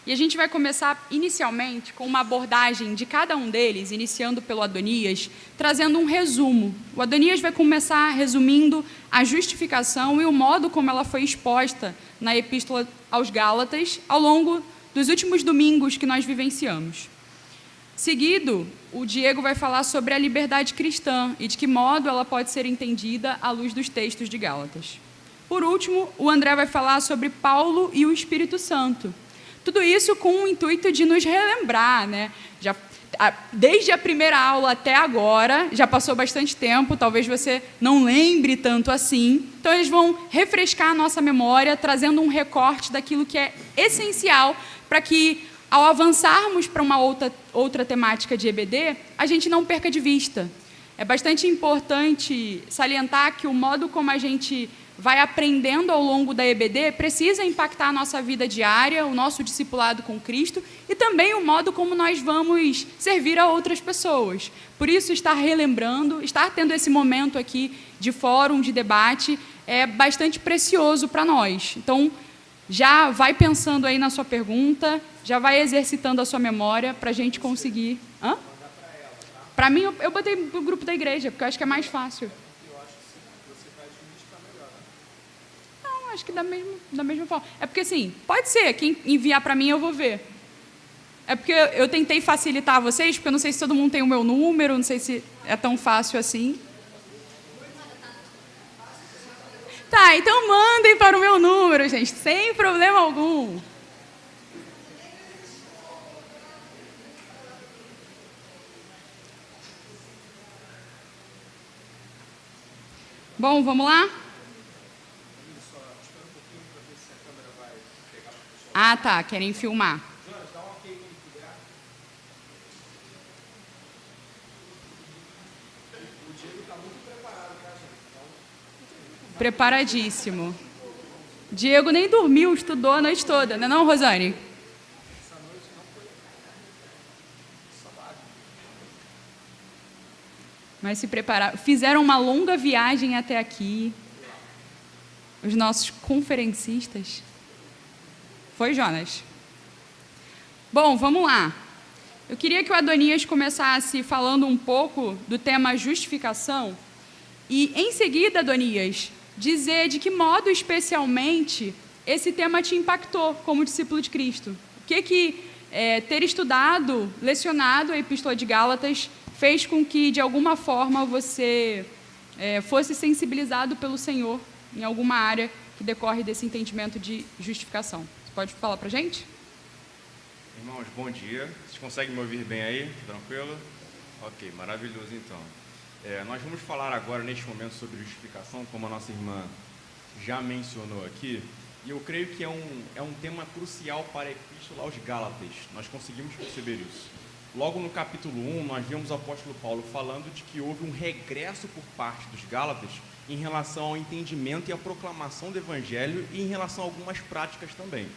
E a gente vai começar inicialmente com uma abordagem de cada um deles, iniciando pelo Adonias, trazendo um resumo. O Adonias vai começar resumindo a justificação e o modo como ela foi exposta na Epístola aos Gálatas ao longo dos últimos domingos que nós vivenciamos. Seguido, o Diego vai falar sobre a liberdade cristã e de que modo ela pode ser entendida à luz dos textos de Gálatas. Por último, o André vai falar sobre Paulo e o Espírito Santo. Tudo isso com o intuito de nos relembrar, né? Desde a primeira aula até agora, já passou bastante tempo, talvez você não lembre tanto assim. Então, eles vão refrescar a nossa memória, trazendo um recorte daquilo que é essencial para que, ao avançarmos para uma outra temática de EBD, a gente não perca de vista. É bastante importante salientar que o modo como a gente vai aprendendo ao longo da EBD precisa impactar a nossa vida diária, o nosso discipulado com Cristo e também o modo como nós vamos servir a outras pessoas. Por isso, estar relembrando, estar tendo esse momento aqui de fórum, de debate, é bastante precioso para nós. Então, já vai pensando aí na sua pergunta, já vai exercitando a sua memória para a gente conseguir... Para mim, eu botei no grupo da igreja, porque eu acho que é mais fácil. Acho que da mesma forma. É porque, assim, pode ser, quem enviar para mim eu vou ver. É porque eu tentei facilitar vocês, porque eu não sei se todo mundo tem o meu número, não sei se é tão fácil assim. Tá, então mandem para o meu número, gente, sem problema algum. Bom, vamos lá? Ah, tá, querem filmar. Preparadíssimo. Diego nem dormiu, estudou a noite toda, não é não, Rosane? Mas se prepararam. Fizeram uma longa viagem até aqui. Os nossos conferencistas. Foi, Jonas? Bom, vamos lá. Eu queria que o Adonias começasse falando um pouco do tema justificação e, em seguida, Adonias, dizer de que modo, especialmente, esse tema te impactou como discípulo de Cristo. O que ter estudado, lecionado a Epístola de Gálatas fez com que, de alguma forma, você fosse sensibilizado pelo Senhor em alguma área que decorre desse entendimento de justificação. Pode falar para a gente? Irmãos, bom dia. Vocês conseguem me ouvir bem aí? Tranquilo? Ok, maravilhoso então. Nós vamos falar agora, neste momento, sobre justificação, como a nossa irmã já mencionou aqui, e eu creio que é um tema crucial para a Epístola aos Gálatas. Nós conseguimos perceber isso. Logo no capítulo 1, nós vemos o apóstolo Paulo falando de que houve um regresso por parte dos Gálatas em relação ao entendimento e à proclamação do Evangelho e em relação a algumas práticas também.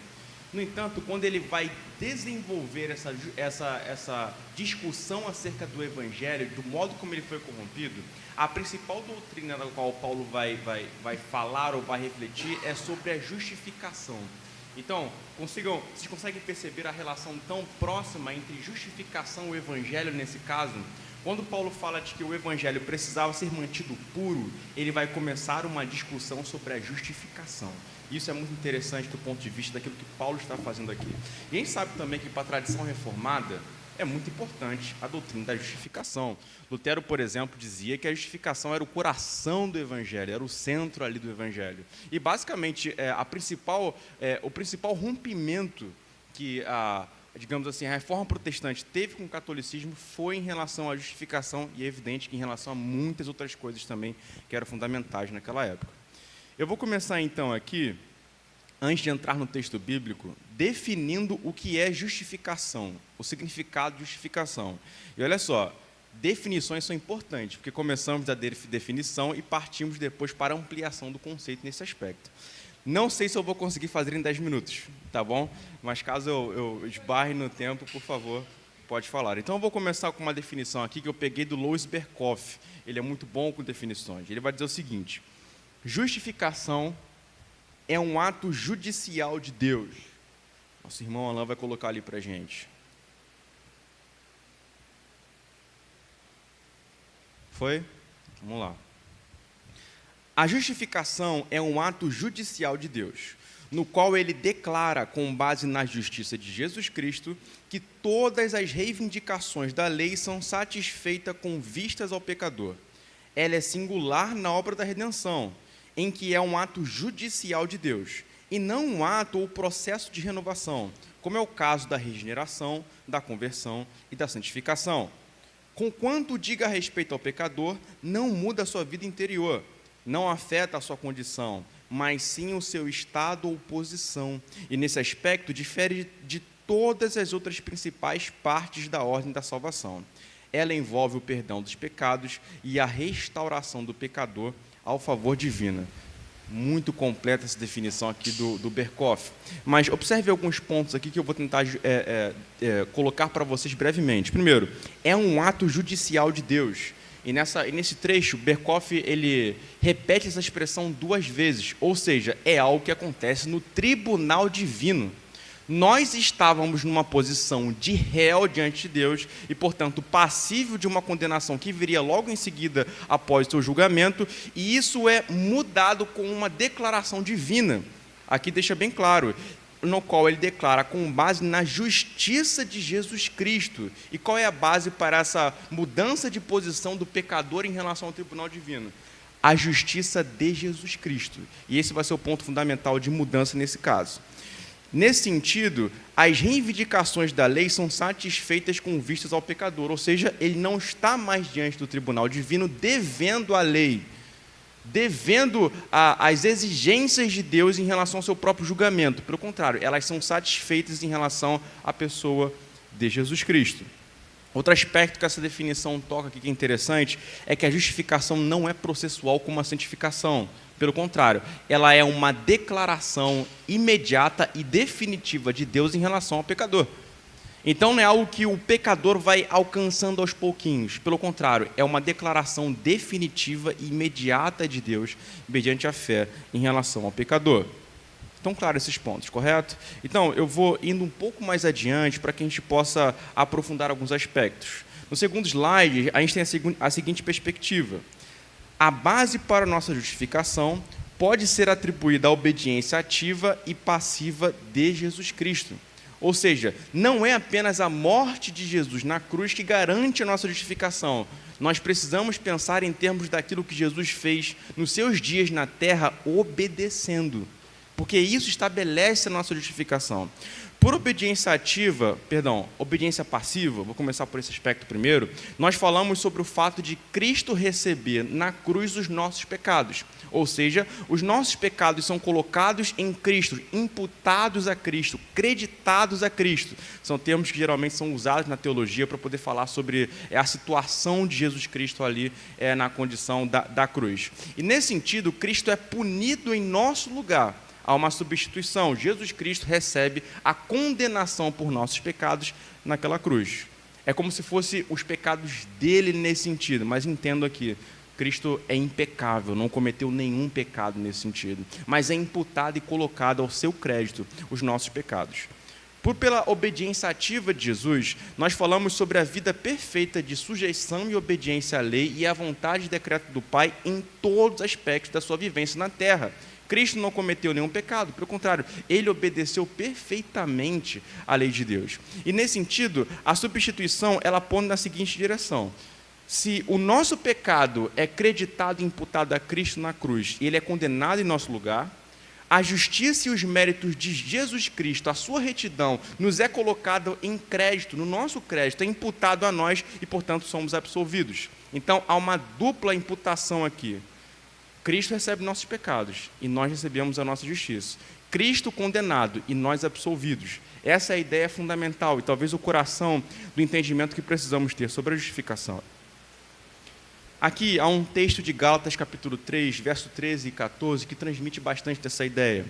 No entanto, quando ele vai desenvolver essa discussão acerca do Evangelho, do modo como ele foi corrompido, a principal doutrina da qual Paulo vai falar ou vai refletir é sobre a justificação. Então, vocês conseguem perceber a relação tão próxima entre justificação e o Evangelho nesse caso? Quando Paulo fala de que o Evangelho precisava ser mantido puro, ele vai começar uma discussão sobre a justificação. Isso é muito interessante do ponto de vista daquilo que Paulo está fazendo aqui. E a gente sabe também que para a tradição reformada é muito importante a doutrina da justificação. Lutero, por exemplo, dizia que a justificação era o coração do Evangelho, era o centro ali do Evangelho. E basicamente o principal rompimento que digamos assim, a reforma protestante teve com o catolicismo foi em relação à justificação e é evidente que em relação a muitas outras coisas também que eram fundamentais naquela época. Eu vou começar então aqui, antes de entrar no texto bíblico, definindo o que é justificação, o significado de justificação. E olha só, definições são importantes, porque começamos da definição e partimos depois para a ampliação do conceito nesse aspecto. Não sei se eu vou conseguir fazer em 10 minutos, tá bom? Mas caso eu esbarre no tempo, por favor, pode falar. Então eu vou começar com uma definição aqui que eu peguei do Louis Berkhoff. Ele é muito bom com definições. Ele vai dizer o seguinte: justificação é um ato judicial de Deus. Nosso irmão Alain vai colocar ali para a gente. Foi? Vamos lá. A justificação é um ato judicial de Deus, no qual ele declara, com base na justiça de Jesus Cristo, que todas as reivindicações da lei são satisfeitas com vistas ao pecador. Ela é singular na obra da redenção, em que é um ato judicial de Deus, e não um ato ou processo de renovação, como é o caso da regeneração, da conversão e da santificação. Conquanto diga a respeito ao pecador, não muda a sua vida interior, não afeta a sua condição, mas sim o seu estado ou posição, e nesse aspecto difere de todas as outras principais partes da ordem da salvação. Ela envolve o perdão dos pecados e a restauração do pecador ao favor divino. Muito completa essa definição aqui do Berkhof. Mas observe alguns pontos aqui que eu vou tentar colocar para vocês brevemente. Primeiro, é um ato judicial de Deus. E nesse trecho, Berkhof ele repete essa expressão 2 vezes, ou seja, é algo que acontece no tribunal divino. Nós estávamos numa posição de réu diante de Deus e, portanto, passível de uma condenação que viria logo em seguida após o seu julgamento, e isso é mudado com uma declaração divina. Aqui deixa bem claro, no qual ele declara com base na justiça de Jesus Cristo. E qual é a base para essa mudança de posição do pecador em relação ao tribunal divino? A justiça de Jesus Cristo. E esse vai ser o ponto fundamental de mudança nesse caso. Nesse sentido, as reivindicações da lei são satisfeitas com vistas ao pecador, ou seja, ele não está mais diante do tribunal divino devendo a lei, devendo as exigências de Deus em relação ao seu próprio julgamento. Pelo contrário, elas são satisfeitas em relação à pessoa de Jesus Cristo. Outro aspecto que essa definição toca aqui que é interessante é que a justificação não é processual como a santificação. Pelo contrário, ela é uma declaração imediata e definitiva de Deus em relação ao pecador. Então não é algo que o pecador vai alcançando aos pouquinhos. Pelo contrário, é uma declaração definitiva e imediata de Deus mediante a fé em relação ao pecador. Estão claros esses pontos, correto? Então, eu vou indo um pouco mais adiante para que a gente possa aprofundar alguns aspectos. No segundo slide, a gente tem a seguinte perspectiva. A base para a nossa justificação pode ser atribuída à obediência ativa e passiva de Jesus Cristo. Ou seja, não é apenas a morte de Jesus na cruz que garante a nossa justificação. Nós precisamos pensar em termos daquilo que Jesus fez nos seus dias na terra, obedecendo. Porque isso estabelece a nossa justificação. Por obediência passiva, vou começar por esse aspecto primeiro, nós falamos sobre o fato de Cristo receber na cruz os nossos pecados. Ou seja, os nossos pecados são colocados em Cristo, imputados a Cristo, creditados a Cristo. São termos que geralmente são usados na teologia para poder falar sobre a situação de Jesus Cristo ali na condição da cruz. E nesse sentido, Cristo é punido em nosso lugar. Há uma substituição. Jesus Cristo recebe a condenação por nossos pecados naquela cruz. É como se fossem os pecados dele nesse sentido, mas entendo aqui, Cristo é impecável, não cometeu nenhum pecado nesse sentido, mas é imputado e colocado ao seu crédito os nossos pecados. Pela obediência ativa de Jesus, nós falamos sobre a vida perfeita de sujeição e obediência à lei e à vontade e decreto do Pai em todos os aspectos da sua vivência na terra. Cristo não cometeu nenhum pecado, pelo contrário, ele obedeceu perfeitamente à lei de Deus. E nesse sentido, a substituição, ela aponta na seguinte direção. Se o nosso pecado é creditado e imputado a Cristo na cruz, e ele é condenado em nosso lugar, a justiça e os méritos de Jesus Cristo, a sua retidão, nos é colocado em crédito, no nosso crédito, é imputado a nós e, portanto, somos absolvidos. Então, há uma dupla imputação aqui. Cristo recebe nossos pecados e nós recebemos a nossa justiça. Cristo condenado e nós absolvidos. Essa é a ideia fundamental e talvez o coração do entendimento que precisamos ter sobre a justificação. Aqui há um texto de Gálatas capítulo 3, verso 13 e 14, que transmite bastante dessa ideia.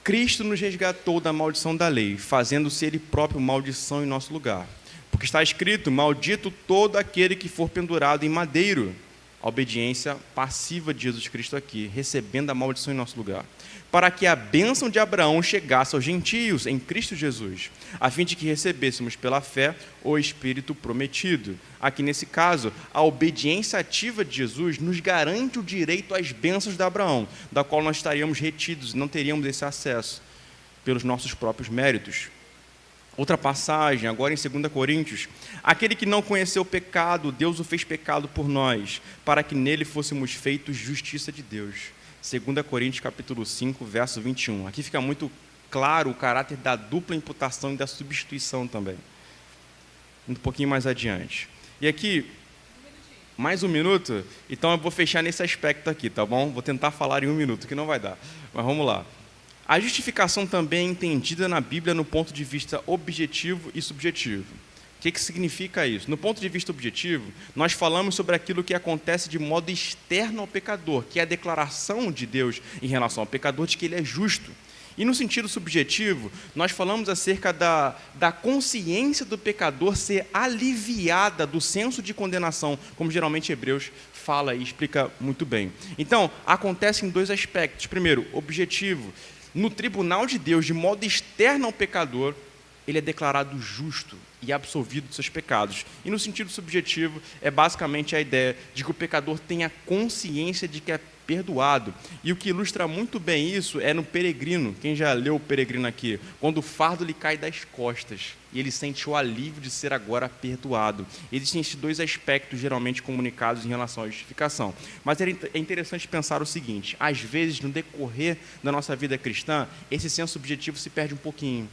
Cristo nos resgatou da maldição da lei, fazendo-se Ele próprio maldição em nosso lugar. Porque está escrito, maldito todo aquele que for pendurado em madeiro. a obediência passiva de Jesus Cristo aqui, recebendo a maldição em nosso lugar, para que a bênção de Abraão chegasse aos gentios em Cristo Jesus, a fim de que recebêssemos pela fé o Espírito prometido. Aqui nesse caso, a obediência ativa de Jesus nos garante o direito às bênçãos de Abraão, da qual nós estaríamos retidos e não teríamos esse acesso pelos nossos próprios méritos. Outra passagem, agora em 2 Coríntios, aquele que não conheceu o pecado, Deus o fez pecado por nós, para que nele fôssemos feitos justiça de Deus. 2 Coríntios capítulo 5, verso 21. Aqui fica muito claro o caráter da dupla imputação e da substituição também. Um pouquinho mais adiante. E aqui, mais um minuto, então eu vou fechar nesse aspecto aqui, tá bom? Vou tentar falar em um minuto, que não vai dar, mas vamos lá. A justificação também é entendida na Bíblia no ponto de vista objetivo e subjetivo. O que significa isso? No ponto de vista objetivo, nós falamos sobre aquilo que acontece de modo externo ao pecador, que é a declaração de Deus em relação ao pecador de que ele é justo. E no sentido subjetivo, nós falamos acerca da consciência do pecador ser aliviada do senso de condenação, como geralmente Hebreus fala e explica muito bem. Então, acontece em dois aspectos. Primeiro, objetivo. No tribunal de Deus, de modo externo ao pecador, ele é declarado justo e absolvido de seus pecados. E no sentido subjetivo, é basicamente a ideia de que o pecador tenha consciência de que é perdoado. E o que ilustra muito bem isso é no Peregrino. Quem já leu o Peregrino aqui? Quando o fardo lhe cai das costas e ele sente o alívio de ser agora perdoado. Existem esses dois aspectos geralmente comunicados em relação à justificação. Mas é interessante pensar o seguinte: às vezes, no decorrer da nossa vida cristã, esse senso subjetivo se perde um pouquinho.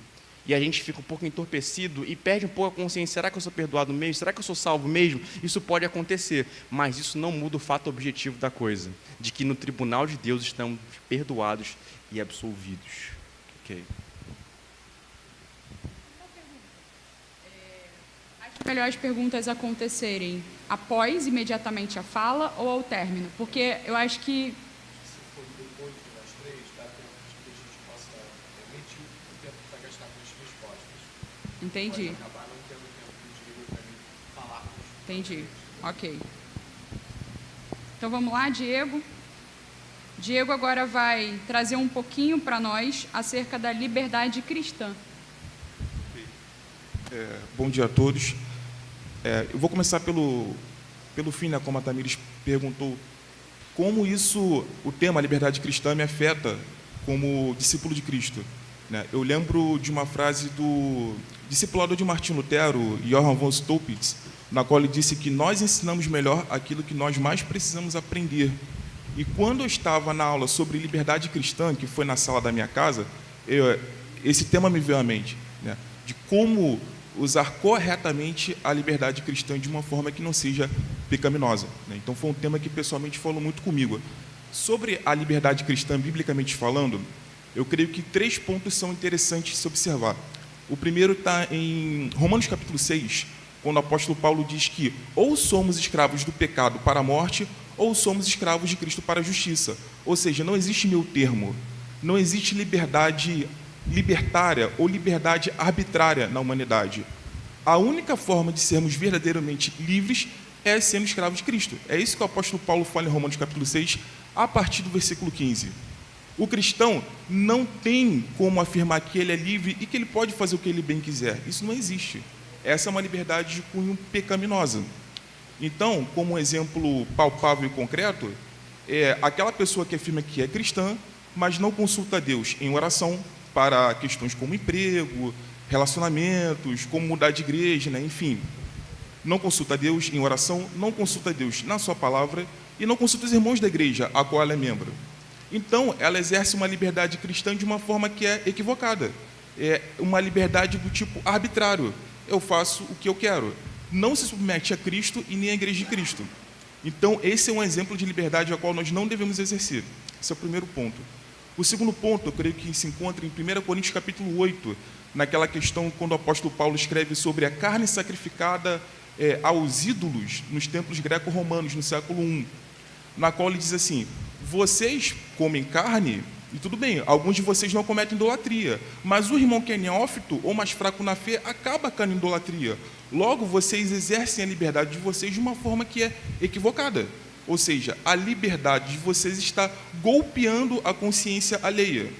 E a gente fica um pouco entorpecido e perde um pouco a consciência. Será que eu sou perdoado mesmo? Será que eu sou salvo mesmo? Isso pode acontecer, mas isso não muda o fato objetivo da coisa, de que no tribunal de Deus estamos perdoados e absolvidos. Ok. Acho melhor as perguntas acontecerem após, imediatamente, a fala ou ao término, porque eu acho que... Entendi. Entendi. Ok. Então vamos lá, Diego. Diego agora vai trazer um pouquinho para nós acerca da liberdade cristã. Bom dia a todos. Eu vou começar pelo fim, né, como a Tamires perguntou, como isso, o tema liberdade cristã, me afeta como discípulo de Cristo. Eu lembro de uma frase do discipulador de Martim Lutero, Johann von Stolpitz, na qual ele disse que nós ensinamos melhor aquilo que nós mais precisamos aprender. E quando eu estava na aula sobre liberdade cristã, que foi na sala da minha casa, esse tema me veio à mente, né, de como usar corretamente a liberdade cristã de uma forma que não seja pecaminosa. Então foi um tema que pessoalmente falou muito comigo. Sobre a liberdade cristã, biblicamente falando, eu creio que 3 pontos são interessantes de se observar. O primeiro está em Romanos capítulo 6, quando o apóstolo Paulo diz que ou somos escravos do pecado para a morte, ou somos escravos de Cristo para a justiça. Ou seja, não existe meio termo, não existe liberdade libertária ou liberdade arbitrária na humanidade. A única forma de sermos verdadeiramente livres é sendo escravos de Cristo. É isso que o apóstolo Paulo fala em Romanos capítulo 6, a partir do versículo 15. O cristão não tem como afirmar que ele é livre e que ele pode fazer o que ele bem quiser. Isso não existe. Essa é uma liberdade de cunho pecaminosa. Então, como um exemplo palpável e concreto, é aquela pessoa que afirma que é cristã, mas não consulta a Deus em oração para questões como emprego, relacionamentos, como mudar de igreja, enfim. Não consulta a Deus em oração, não consulta a Deus na sua palavra e não consulta os irmãos da igreja a qual ela é membro. Então, ela exerce uma liberdade cristã de uma forma que é equivocada. É uma liberdade do tipo arbitrário. Eu faço o que eu quero. Não se submete a Cristo e nem à igreja de Cristo. Então, esse é um exemplo de liberdade a qual nós não devemos exercer. Esse é o primeiro ponto. O segundo ponto, eu creio que se encontra em 1 Coríntios capítulo 8, naquela questão quando o apóstolo Paulo escreve sobre a carne sacrificada aos ídolos nos templos greco-romanos no século I, na qual ele diz assim: vocês comem carne, e tudo bem, alguns de vocês não cometem idolatria, mas o irmão que é neófito ou mais fraco na fé acaba caindo em idolatria. Logo, vocês exercem a liberdade de vocês de uma forma que é equivocada. Ou seja, a liberdade de vocês está golpeando a consciência alheia.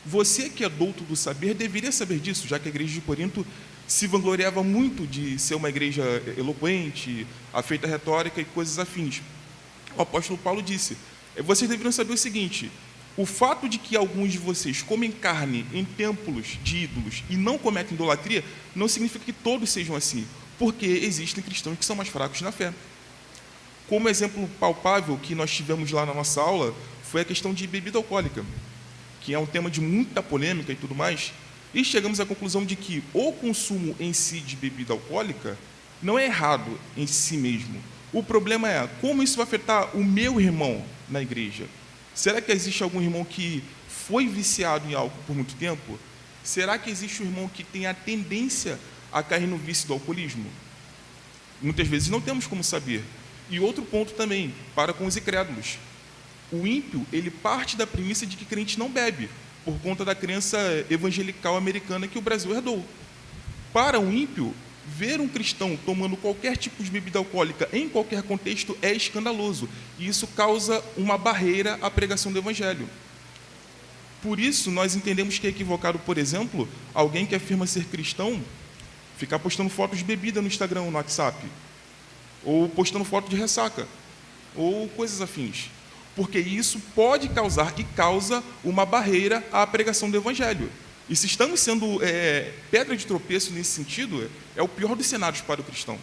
Você que é douto do saber deveria saber disso, já que a igreja de Corinto se vangloriava muito de ser uma igreja eloquente, afeita à retórica e coisas afins. O apóstolo Paulo disse, vocês deveriam saber o seguinte, o fato de que alguns de vocês comem carne em templos de ídolos e não cometem idolatria, não significa que todos sejam assim, porque existem cristãos que são mais fracos na fé. Como exemplo palpável que nós tivemos lá na nossa aula, foi a questão de bebida alcoólica, que é um tema de muita polêmica e tudo mais, e chegamos à conclusão de que o consumo em si de bebida alcoólica não é errado em si mesmo. O problema é como isso vai afetar o meu irmão na igreja. Será que existe algum irmão que foi viciado em álcool por muito tempo? Será que existe um irmão que tem a tendência a cair no vício do alcoolismo? Muitas vezes não temos como saber. E outro ponto também, para com os incrédulos. O ímpio, ele parte da premissa de que crente não bebe, por conta da crença evangelical americana que o Brasil herdou. Para um ímpio, ver um cristão tomando qualquer tipo de bebida alcoólica em qualquer contexto é escandaloso, e isso causa uma barreira à pregação do evangelho. Por isso, nós entendemos que é equivocado, por exemplo, alguém que afirma ser cristão ficar postando fotos de bebida no Instagram ou no WhatsApp, ou postando foto de ressaca, ou coisas afins, porque isso pode causar e causa uma barreira à pregação do evangelho. E se estamos sendo pedra de tropeço nesse sentido, é o pior dos cenários para o cristão.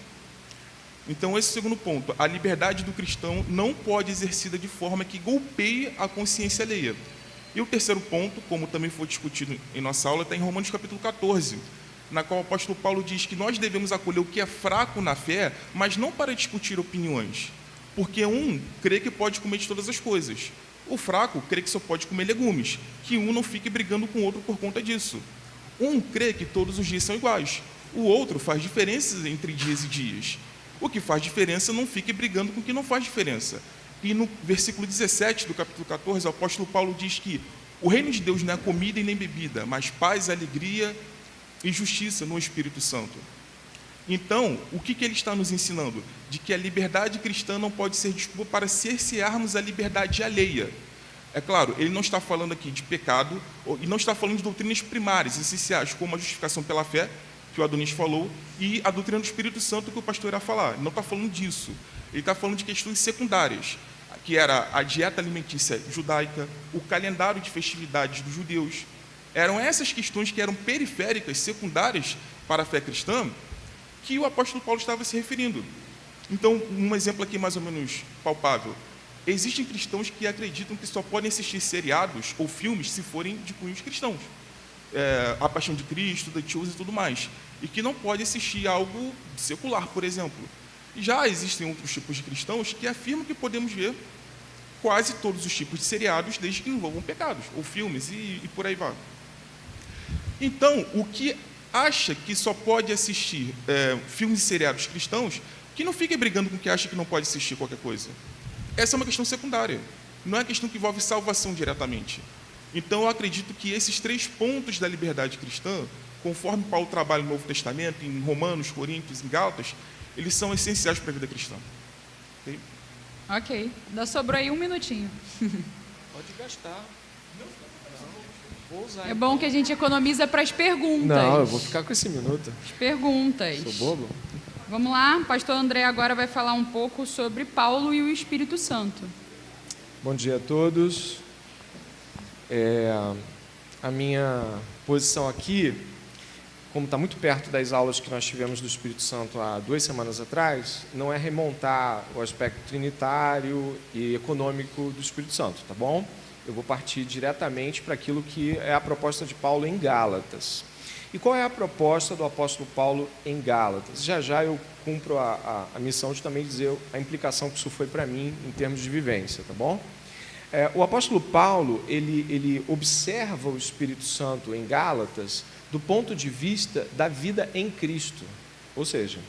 Então, esse é o segundo ponto. A liberdade do cristão não pode ser exercida de forma que golpeie a consciência alheia. E o terceiro ponto, como também foi discutido em nossa aula, está em Romanos capítulo 14, na qual o apóstolo Paulo diz que nós devemos acolher o que é fraco na fé, mas não para discutir opiniões. Porque um crê que pode comer de todas as coisas. O fraco crê que só pode comer legumes, que um não fique brigando com o outro por conta disso. Um crê que todos os dias são iguais, o outro faz diferenças entre dias e dias. O que faz diferença não fique brigando com o que não faz diferença. E no versículo 17 do capítulo 14, o apóstolo Paulo diz que o reino de Deus não é comida e nem bebida, mas paz, alegria e justiça no Espírito Santo. Então, o que ele está nos ensinando? De que a liberdade cristã não pode ser desculpa para cercearmos a liberdade alheia. É claro, ele não está falando aqui de pecado, e não está falando de doutrinas primárias, essenciais, como a justificação pela fé, que o Adonis falou, e a doutrina do Espírito Santo, que o pastor irá falar. Ele não está falando disso. Ele está falando de questões secundárias, que era a dieta alimentícia judaica, o calendário de festividades dos judeus. Eram essas questões que eram periféricas, secundárias para a fé cristã, que o apóstolo Paulo estava se referindo. Então, um exemplo aqui mais ou menos palpável. Existem cristãos que acreditam que só podem assistir seriados ou filmes se forem de cunhos cristãos. A Paixão de Cristo, The Chosen e tudo mais. E que não pode assistir algo secular, por exemplo. Já existem outros tipos de cristãos que afirmam que podemos ver quase todos os tipos de seriados, desde que envolvam pecados, ou filmes, e por aí vai. Então, o que acha que só pode assistir filmes e seriados cristãos, que não fique brigando com o que acha que não pode assistir qualquer coisa. Essa é uma questão secundária, não é uma questão que envolve salvação diretamente. Então, eu acredito que esses 3 pontos da liberdade cristã, conforme Paulo trabalha no Novo Testamento, em Romanos, Coríntios, em Gálatas, eles são essenciais para a vida cristã. Ok. Ainda sobrou aí 1 minutinho. Pode gastar. Vou usar. É bom que a gente economiza para as perguntas. Não, eu vou ficar com esse minuto. As perguntas. Sou bobo? Vamos lá, o pastor André agora vai falar um pouco sobre Paulo e o Espírito Santo. Bom dia a todos. A minha posição aqui, como está muito perto das aulas que nós tivemos do Espírito Santo há 2 semanas atrás, não é remontar o aspecto trinitário e econômico do Espírito Santo, tá bom? Eu vou partir diretamente para aquilo que é a proposta de Paulo em Gálatas. E qual é a proposta do apóstolo Paulo em Gálatas? Já eu cumpro a missão de também dizer a implicação que isso foi para mim em termos de vivência, tá bom? O apóstolo Paulo, ele observa o Espírito Santo em Gálatas do ponto de vista da vida em Cristo. Ou seja,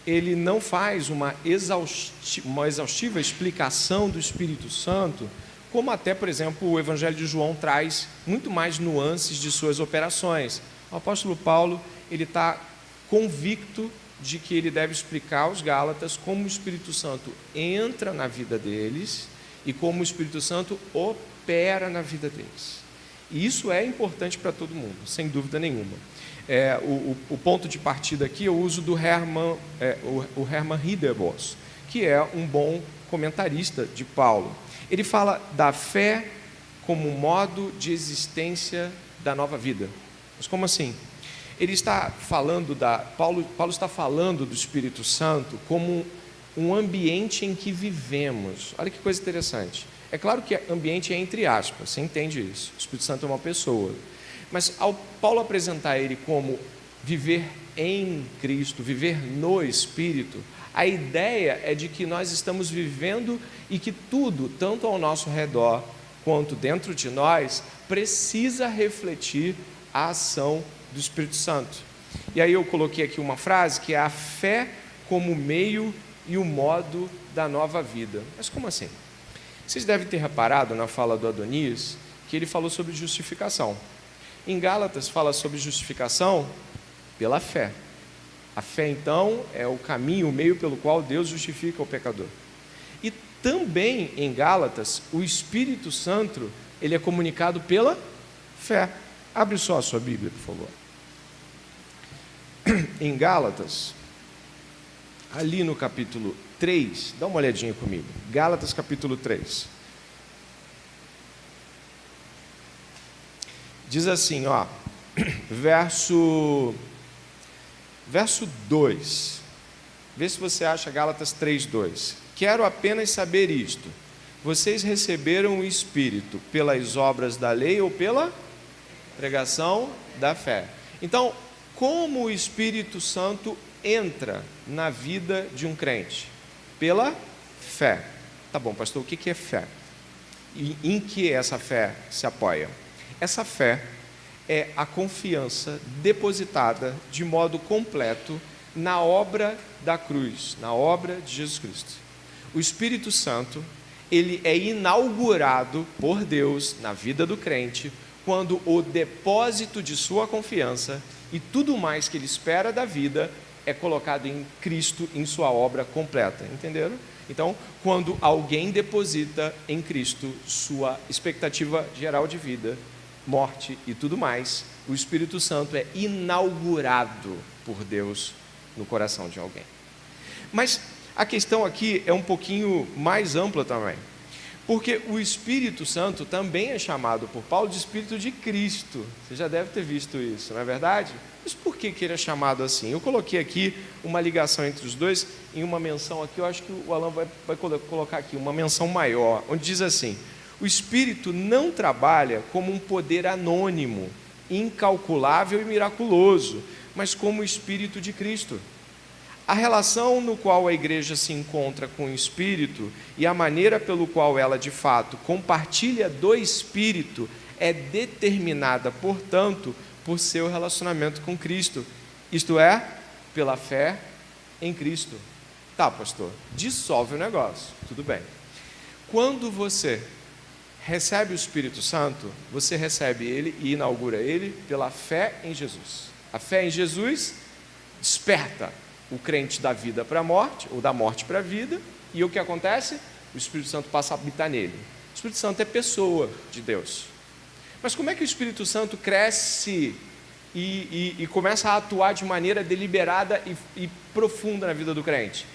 ele não faz uma exaustiva explicação do Espírito Santo, como até, por exemplo, o Evangelho de João traz muito mais nuances de suas operações. O apóstolo Paulo, ele está convicto de que ele deve explicar aos Gálatas como o Espírito Santo entra na vida deles e como o Espírito Santo opera na vida deles. E isso é importante para todo mundo, sem dúvida nenhuma. O ponto de partida aqui é o uso do Hermann Ridderbos, que é um bom comentarista de Paulo. Ele fala da fé como modo de existência da nova vida. Mas como assim? Ele está falando Paulo está falando do Espírito Santo como um ambiente em que vivemos. Olha que coisa interessante. É claro que ambiente é entre aspas, você entende isso. O Espírito Santo é uma pessoa. Mas ao Paulo apresentar ele como viver em Cristo, viver no Espírito, a ideia é de que nós estamos vivendo e que tudo, tanto ao nosso redor quanto dentro de nós, precisa refletir a ação do Espírito Santo. E aí eu coloquei aqui uma frase que é a fé como meio e o modo da nova vida. Mas como assim? Vocês devem ter reparado na fala do Adonias que ele falou sobre justificação. Em Gálatas fala sobre justificação pela fé. A fé, então, é o caminho, o meio pelo qual Deus justifica o pecador. E também em Gálatas, o Espírito Santo, ele é comunicado pela fé. Abre só a sua Bíblia, por favor. Em Gálatas, ali no capítulo 3, dá uma olhadinha comigo. Gálatas capítulo 3. Diz assim, ó, verso 2. Vê se você acha Gálatas 3:2. Quero apenas saber isto. Vocês receberam o Espírito pelas obras da lei ou pela pregação da fé? Então, como o Espírito Santo entra na vida de um crente? Pela fé. Tá bom, pastor, o que é fé? E em que essa fé se apoia? Essa fé é a confiança depositada de modo completo na obra da cruz, na obra de Jesus Cristo. O Espírito Santo, ele é inaugurado por Deus na vida do crente quando o depósito de sua confiança e tudo mais que ele espera da vida é colocado em Cristo, em sua obra completa. Entenderam? Então, quando alguém deposita em Cristo sua expectativa geral de vida, morte e tudo mais, o Espírito Santo é inaugurado por Deus no coração de alguém. Mas a questão aqui é um pouquinho mais ampla também, porque o Espírito Santo também é chamado por Paulo de Espírito de Cristo. Você já deve ter visto isso, não é verdade? Mas por que ele é chamado assim? Eu coloquei aqui uma ligação entre os dois em uma menção aqui, eu acho que o Alan vai colocar aqui uma menção maior, onde diz assim: o Espírito não trabalha como um poder anônimo, incalculável e miraculoso, mas como o Espírito de Cristo. A relação no qual a igreja se encontra com o Espírito e a maneira pelo qual ela, de fato, compartilha do Espírito é determinada, portanto, por seu relacionamento com Cristo, isto é, pela fé em Cristo. Tá, pastor, dissolve o negócio, tudo bem. Quando você recebe o Espírito Santo, você recebe ele e inaugura ele pela fé em Jesus. A fé em Jesus desperta o crente da vida para a morte, ou da morte para a vida, e o que acontece? O Espírito Santo passa a habitar nele. O Espírito Santo é pessoa de Deus. Mas como é que o Espírito Santo cresce e começa a atuar de maneira deliberada e profunda na vida do crente?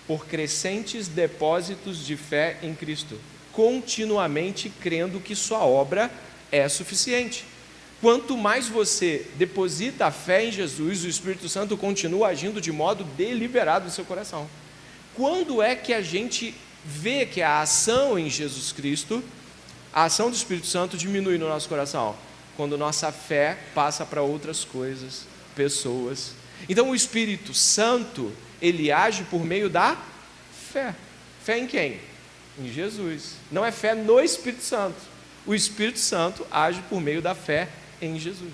Por crescentes depósitos de fé em Cristo, continuamente crendo que sua obra é suficiente. Quanto mais você deposita a fé em Jesus, o Espírito Santo continua agindo de modo deliberado no seu coração. Quando é que a gente vê que a ação em Jesus Cristo, a ação do Espírito Santo diminui no nosso coração? Quando nossa fé passa para outras coisas, pessoas. Então o Espírito Santo, ele age por meio da fé. Fé em quem? Em Jesus. Não é fé no Espírito Santo. O Espírito Santo age por meio da fé em Jesus.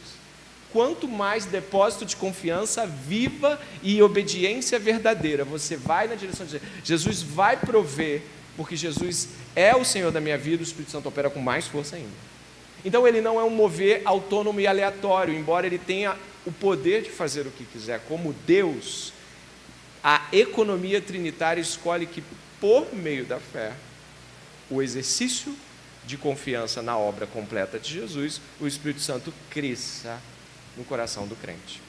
Quanto mais depósito de confiança viva e obediência verdadeira você vai na direção de Jesus, Jesus vai prover, porque Jesus é o Senhor da minha vida, o Espírito Santo opera com mais força ainda. Então ele não é um mover autônomo e aleatório, embora ele tenha o poder de fazer o que quiser como Deus, A economia trinitária escolhe que, por meio da fé, o exercício de confiança na obra completa de Jesus, o Espírito Santo cresça no coração do crente.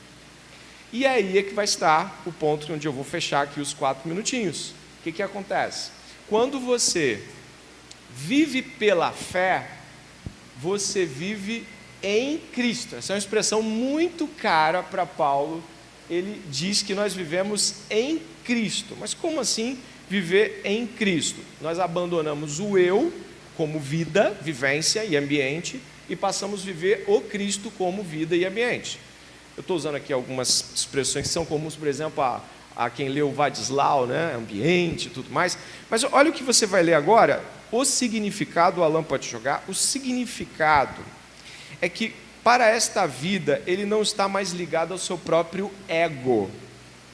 E aí é que vai estar o ponto onde eu vou fechar aqui os 4 minutinhos. O que acontece? Quando você vive pela fé, você vive em Cristo. Essa é uma expressão muito cara para Paulo. Ele diz que nós vivemos em Cristo. Mas como assim viver em Cristo? Nós abandonamos o eu como vida, vivência e ambiente e passamos a viver o Cristo como vida e ambiente. Eu estou usando aqui algumas expressões que são comuns, por exemplo, a quem leu Vadislau, né? Ambiente e tudo mais. Mas olha o que você vai ler agora. O significado, o Alan pode jogar, o significado é que para esta vida ele não está mais ligado ao seu próprio ego,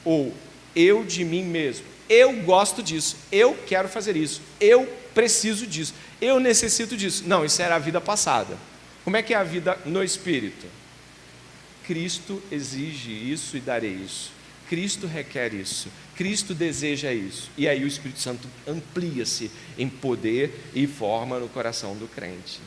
ou eu de mim mesmo. Eu gosto disso, eu quero fazer isso, eu preciso disso, eu necessito disso. Não, isso era a vida passada. Como é que é a vida no Espírito? Cristo exige isso e darei isso. Cristo requer isso. Cristo deseja isso. E aí o Espírito Santo amplia-se em poder e forma no coração do crente.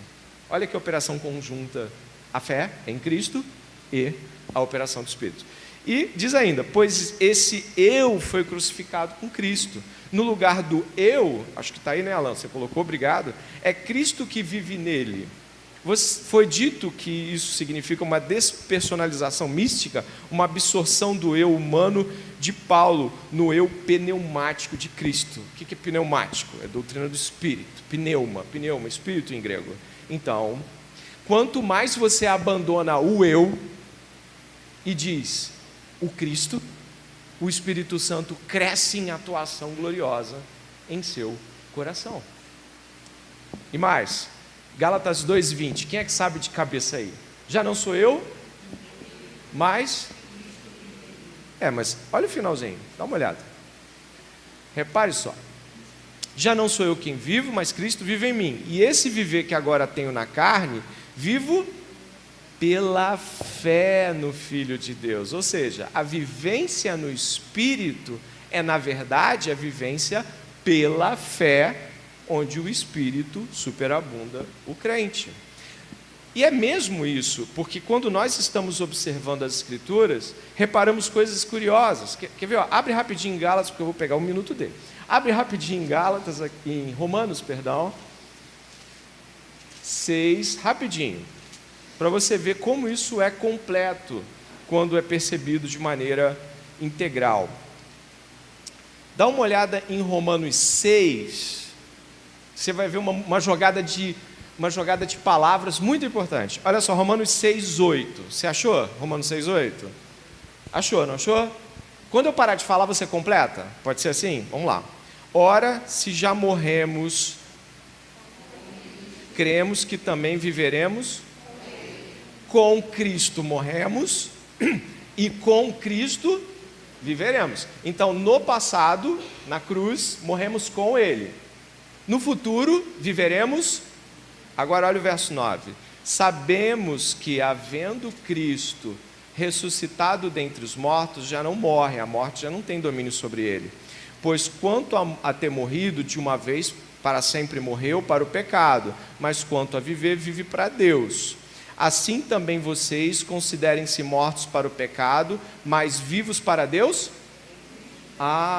Olha que operação conjunta, a fé em Cristo e a operação do Espírito. E diz ainda, pois esse eu foi crucificado com Cristo. No lugar do eu, acho que está aí, né, Alan? Você colocou, obrigado. É Cristo que vive nele. Foi dito que isso significa uma despersonalização mística, uma absorção do eu humano de Paulo no eu pneumático de Cristo. O que é pneumático? É a doutrina do Espírito. Pneuma, Espírito em grego. Então, quanto mais você abandona o eu e diz o Cristo, o Espírito Santo cresce em atuação gloriosa em seu coração. E mais, Gálatas 2:20, quem é que sabe de cabeça aí? Já não sou eu, mas olha o finalzinho, dá uma olhada. Repare só. Já não sou eu quem vivo, mas Cristo vive em mim. E esse viver que agora tenho na carne, vivo pela fé no Filho de Deus. Ou seja, a vivência no Espírito é, na verdade, a vivência pela fé, onde o Espírito superabunda o crente. E é mesmo isso, porque quando nós estamos observando as Escrituras, reparamos coisas curiosas. Quer ver? Ó, abre rapidinho em Gálatas, porque eu vou pegar um minuto dele. Abre rapidinho em Gálatas, em Romanos, 6, rapidinho, para você ver como isso é completo, quando é percebido de maneira integral. Dá uma olhada em Romanos 6, você vai ver uma jogada de palavras muito importante. Olha só, Romanos 6:8. Você achou? Romanos 6:8? Achou, não achou? Quando eu parar de falar, você completa? Pode ser assim? Vamos lá. Ora, se já morremos, cremos que também viveremos. Com Cristo morremos e com Cristo viveremos. Então, no passado, na cruz, morremos com Ele. No futuro, viveremos. Agora olha o verso 9. Sabemos que, havendo Cristo ressuscitado dentre os mortos, já não morre, a morte já não tem domínio sobre ele. Pois quanto a ter morrido de uma vez, para sempre morreu para o pecado, mas quanto a viver, vive para Deus. Assim também vocês considerem-se mortos para o pecado, mas vivos para Deus?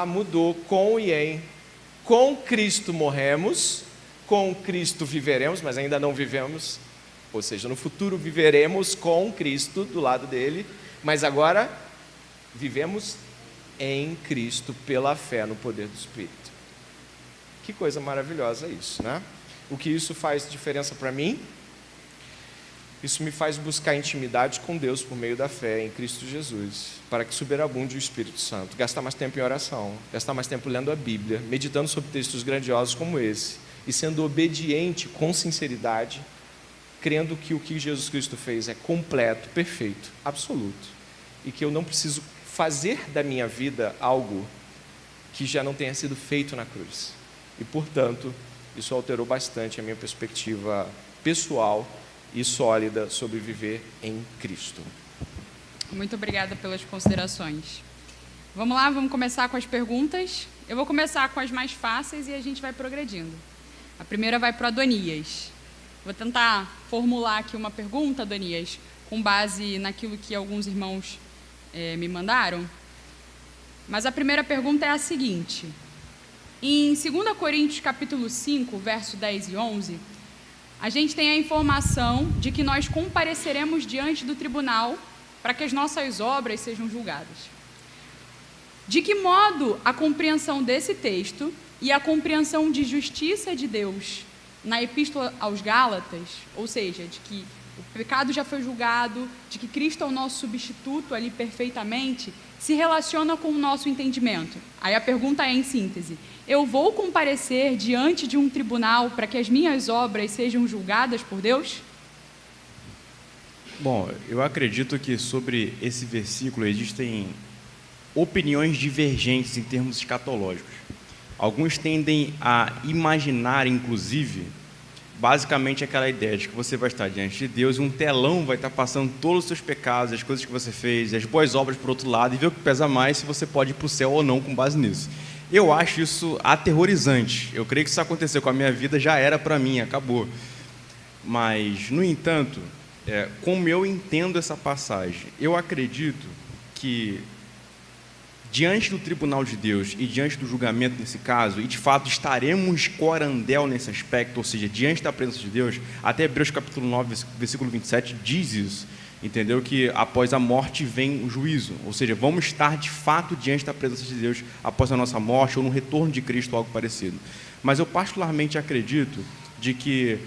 Mudou, com e em. Com Cristo morremos, com Cristo viveremos, mas ainda não vivemos, ou seja, no futuro viveremos com Cristo do lado dele, mas agora vivemos em Cristo pela fé no poder do Espírito. Que coisa maravilhosa isso, né? O que isso faz diferença para mim? Isso me faz buscar intimidade com Deus por meio da fé em Cristo Jesus, para que superabunde o Espírito Santo, gastar mais tempo em oração, gastar mais tempo lendo a Bíblia, meditando sobre textos grandiosos como esse, e sendo obediente com sinceridade, crendo que o que Jesus Cristo fez é completo, perfeito, absoluto, e que eu não preciso fazer da minha vida algo que já não tenha sido feito na cruz. E, portanto, isso alterou bastante a minha perspectiva pessoal e sólida sobre viver em Cristo. Muito obrigada pelas considerações. Vamos lá, vamos começar com as perguntas. Eu vou começar com as mais fáceis e a gente vai progredindo. A primeira vai para o Adonias. Vou tentar formular aqui uma pergunta, Adonias, com base naquilo que alguns irmãos me mandaram. Mas a primeira pergunta é a seguinte. Em 2 Coríntios capítulo 5, verso 10 e 11, a gente tem a informação de que nós compareceremos diante do tribunal para que as nossas obras sejam julgadas. De que modo a compreensão desse texto e a compreensão de justiça de Deus na Epístola aos Gálatas, ou seja, de que o pecado já foi julgado, de que Cristo é o nosso substituto ali perfeitamente, se relaciona com o nosso entendimento? Aí a pergunta é, em síntese, eu vou comparecer diante de um tribunal para que as minhas obras sejam julgadas por Deus? Bom, eu acredito que sobre esse versículo existem opiniões divergentes em termos escatológicos. Alguns tendem a imaginar, inclusive, basicamente aquela ideia de que você vai estar diante de Deus e um telão vai estar passando todos os seus pecados, as coisas que você fez, as boas obras por outro lado, e ver o que pesa mais, se você pode ir para o céu ou não com base nisso. Eu acho isso aterrorizante. Eu creio que isso aconteceu com a minha vida, já era para mim, acabou. Mas, no entanto, como eu entendo essa passagem, eu acredito que diante do tribunal de Deus e diante do julgamento nesse caso, e de fato estaremos corandel nesse aspecto, ou seja, diante da presença de Deus, até Hebreus capítulo 9, versículo 27 diz isso, entendeu? Que após a morte vem o juízo, ou seja, vamos estar de fato diante da presença de Deus após a nossa morte ou no retorno de Cristo ou algo parecido. Mas eu particularmente acredito de que,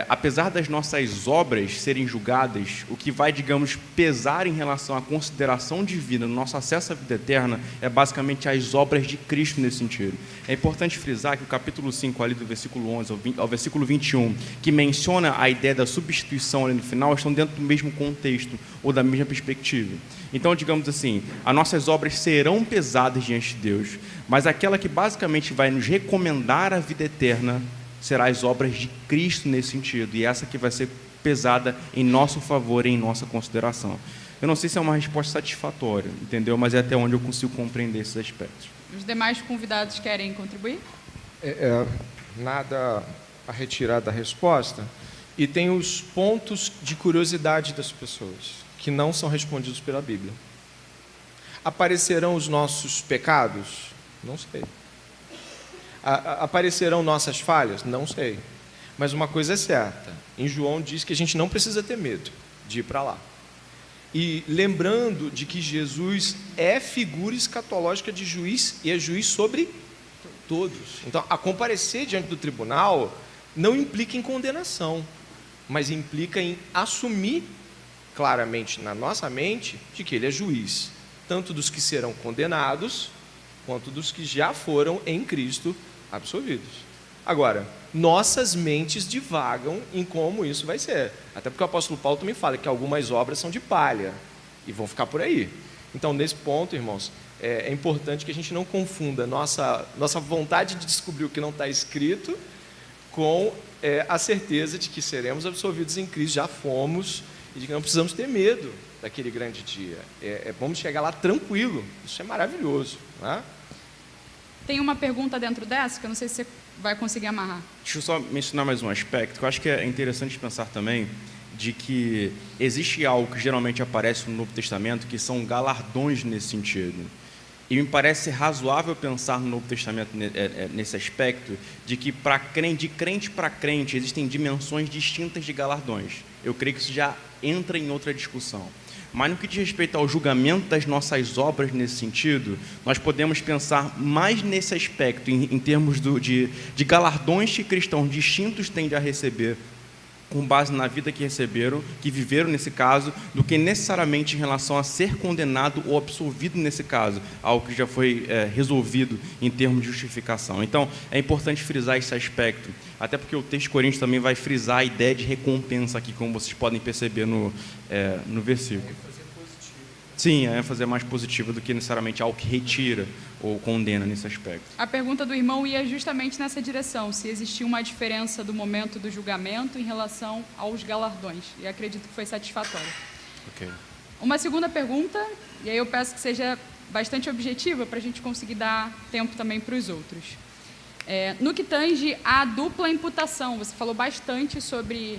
apesar das nossas obras serem julgadas, o que vai, digamos, pesar em relação à consideração divina, no nosso acesso à vida eterna, é basicamente as obras de Cristo nesse sentido. É importante frisar que o capítulo 5, ali do versículo 11 ao versículo 21, que menciona a ideia da substituição ali no final, estão dentro do mesmo contexto ou da mesma perspectiva. Então, digamos assim, as nossas obras serão pesadas diante de Deus, mas aquela que basicamente vai nos recomendar a vida eterna será as obras de Cristo nesse sentido, e essa que vai ser pesada em nosso favor e em nossa consideração. Eu não sei se é uma resposta satisfatória, entendeu? Mas é até onde eu consigo compreender esses aspectos. Os demais convidados querem contribuir? Nada a retirar da resposta. E tem os pontos de curiosidade das pessoas, que não são respondidos pela Bíblia. Aparecerão os nossos pecados? Não sei. Aparecerão nossas falhas? Não sei. Mas uma coisa é certa, em João diz que a gente não precisa ter medo de ir para lá. E lembrando de que Jesus é figura escatológica de juiz, e é juiz sobre todos. Então, a comparecer diante do tribunal não implica em condenação, mas implica em assumir claramente na nossa mente de que ele é juiz, tanto dos que serão condenados, quanto dos que já foram em Cristo absolvidos. Agora, nossas mentes divagam em como isso vai ser. Até porque o apóstolo Paulo também fala que algumas obras são de palha e vão ficar por aí. Então, nesse ponto, irmãos, é importante que a gente não confunda nossa vontade de descobrir o que não está escrito com a certeza de que seremos absolvidos em Cristo, já fomos, e de que não precisamos ter medo daquele grande dia. Vamos chegar lá tranquilo. Isso é maravilhoso, não é? Tem uma pergunta dentro dessa, que eu não sei se você vai conseguir amarrar. Deixa eu só mencionar mais um aspecto, que eu acho que é interessante pensar também, de que existe algo que geralmente aparece no Novo Testamento, que são galardões nesse sentido. E me parece razoável pensar no Novo Testamento nesse aspecto, de que de crente para crente existem dimensões distintas de galardões. Eu creio que isso já entra em outra discussão. Mas no que diz respeito ao julgamento das nossas obras nesse sentido, nós podemos pensar mais nesse aspecto, em termos de galardões que cristãos distintos tendem a receber, com base na vida que receberam, que viveram nesse caso, do que necessariamente em relação a ser condenado ou absolvido nesse caso, algo que já foi resolvido em termos de justificação. Então, é importante frisar esse aspecto, até porque o texto de Coríntios também vai frisar a ideia de recompensa aqui, como vocês podem perceber no versículo. Sim, a ênfase é mais positiva do que necessariamente algo que retira ou condena nesse aspecto. A pergunta do irmão ia justamente nessa direção, se existia uma diferença do momento do julgamento em relação aos galardões, e acredito que foi satisfatório. Ok. Uma segunda pergunta, e aí eu peço que seja bastante objetiva para a gente conseguir dar tempo também para os outros. No que tange à dupla imputação, você falou bastante sobre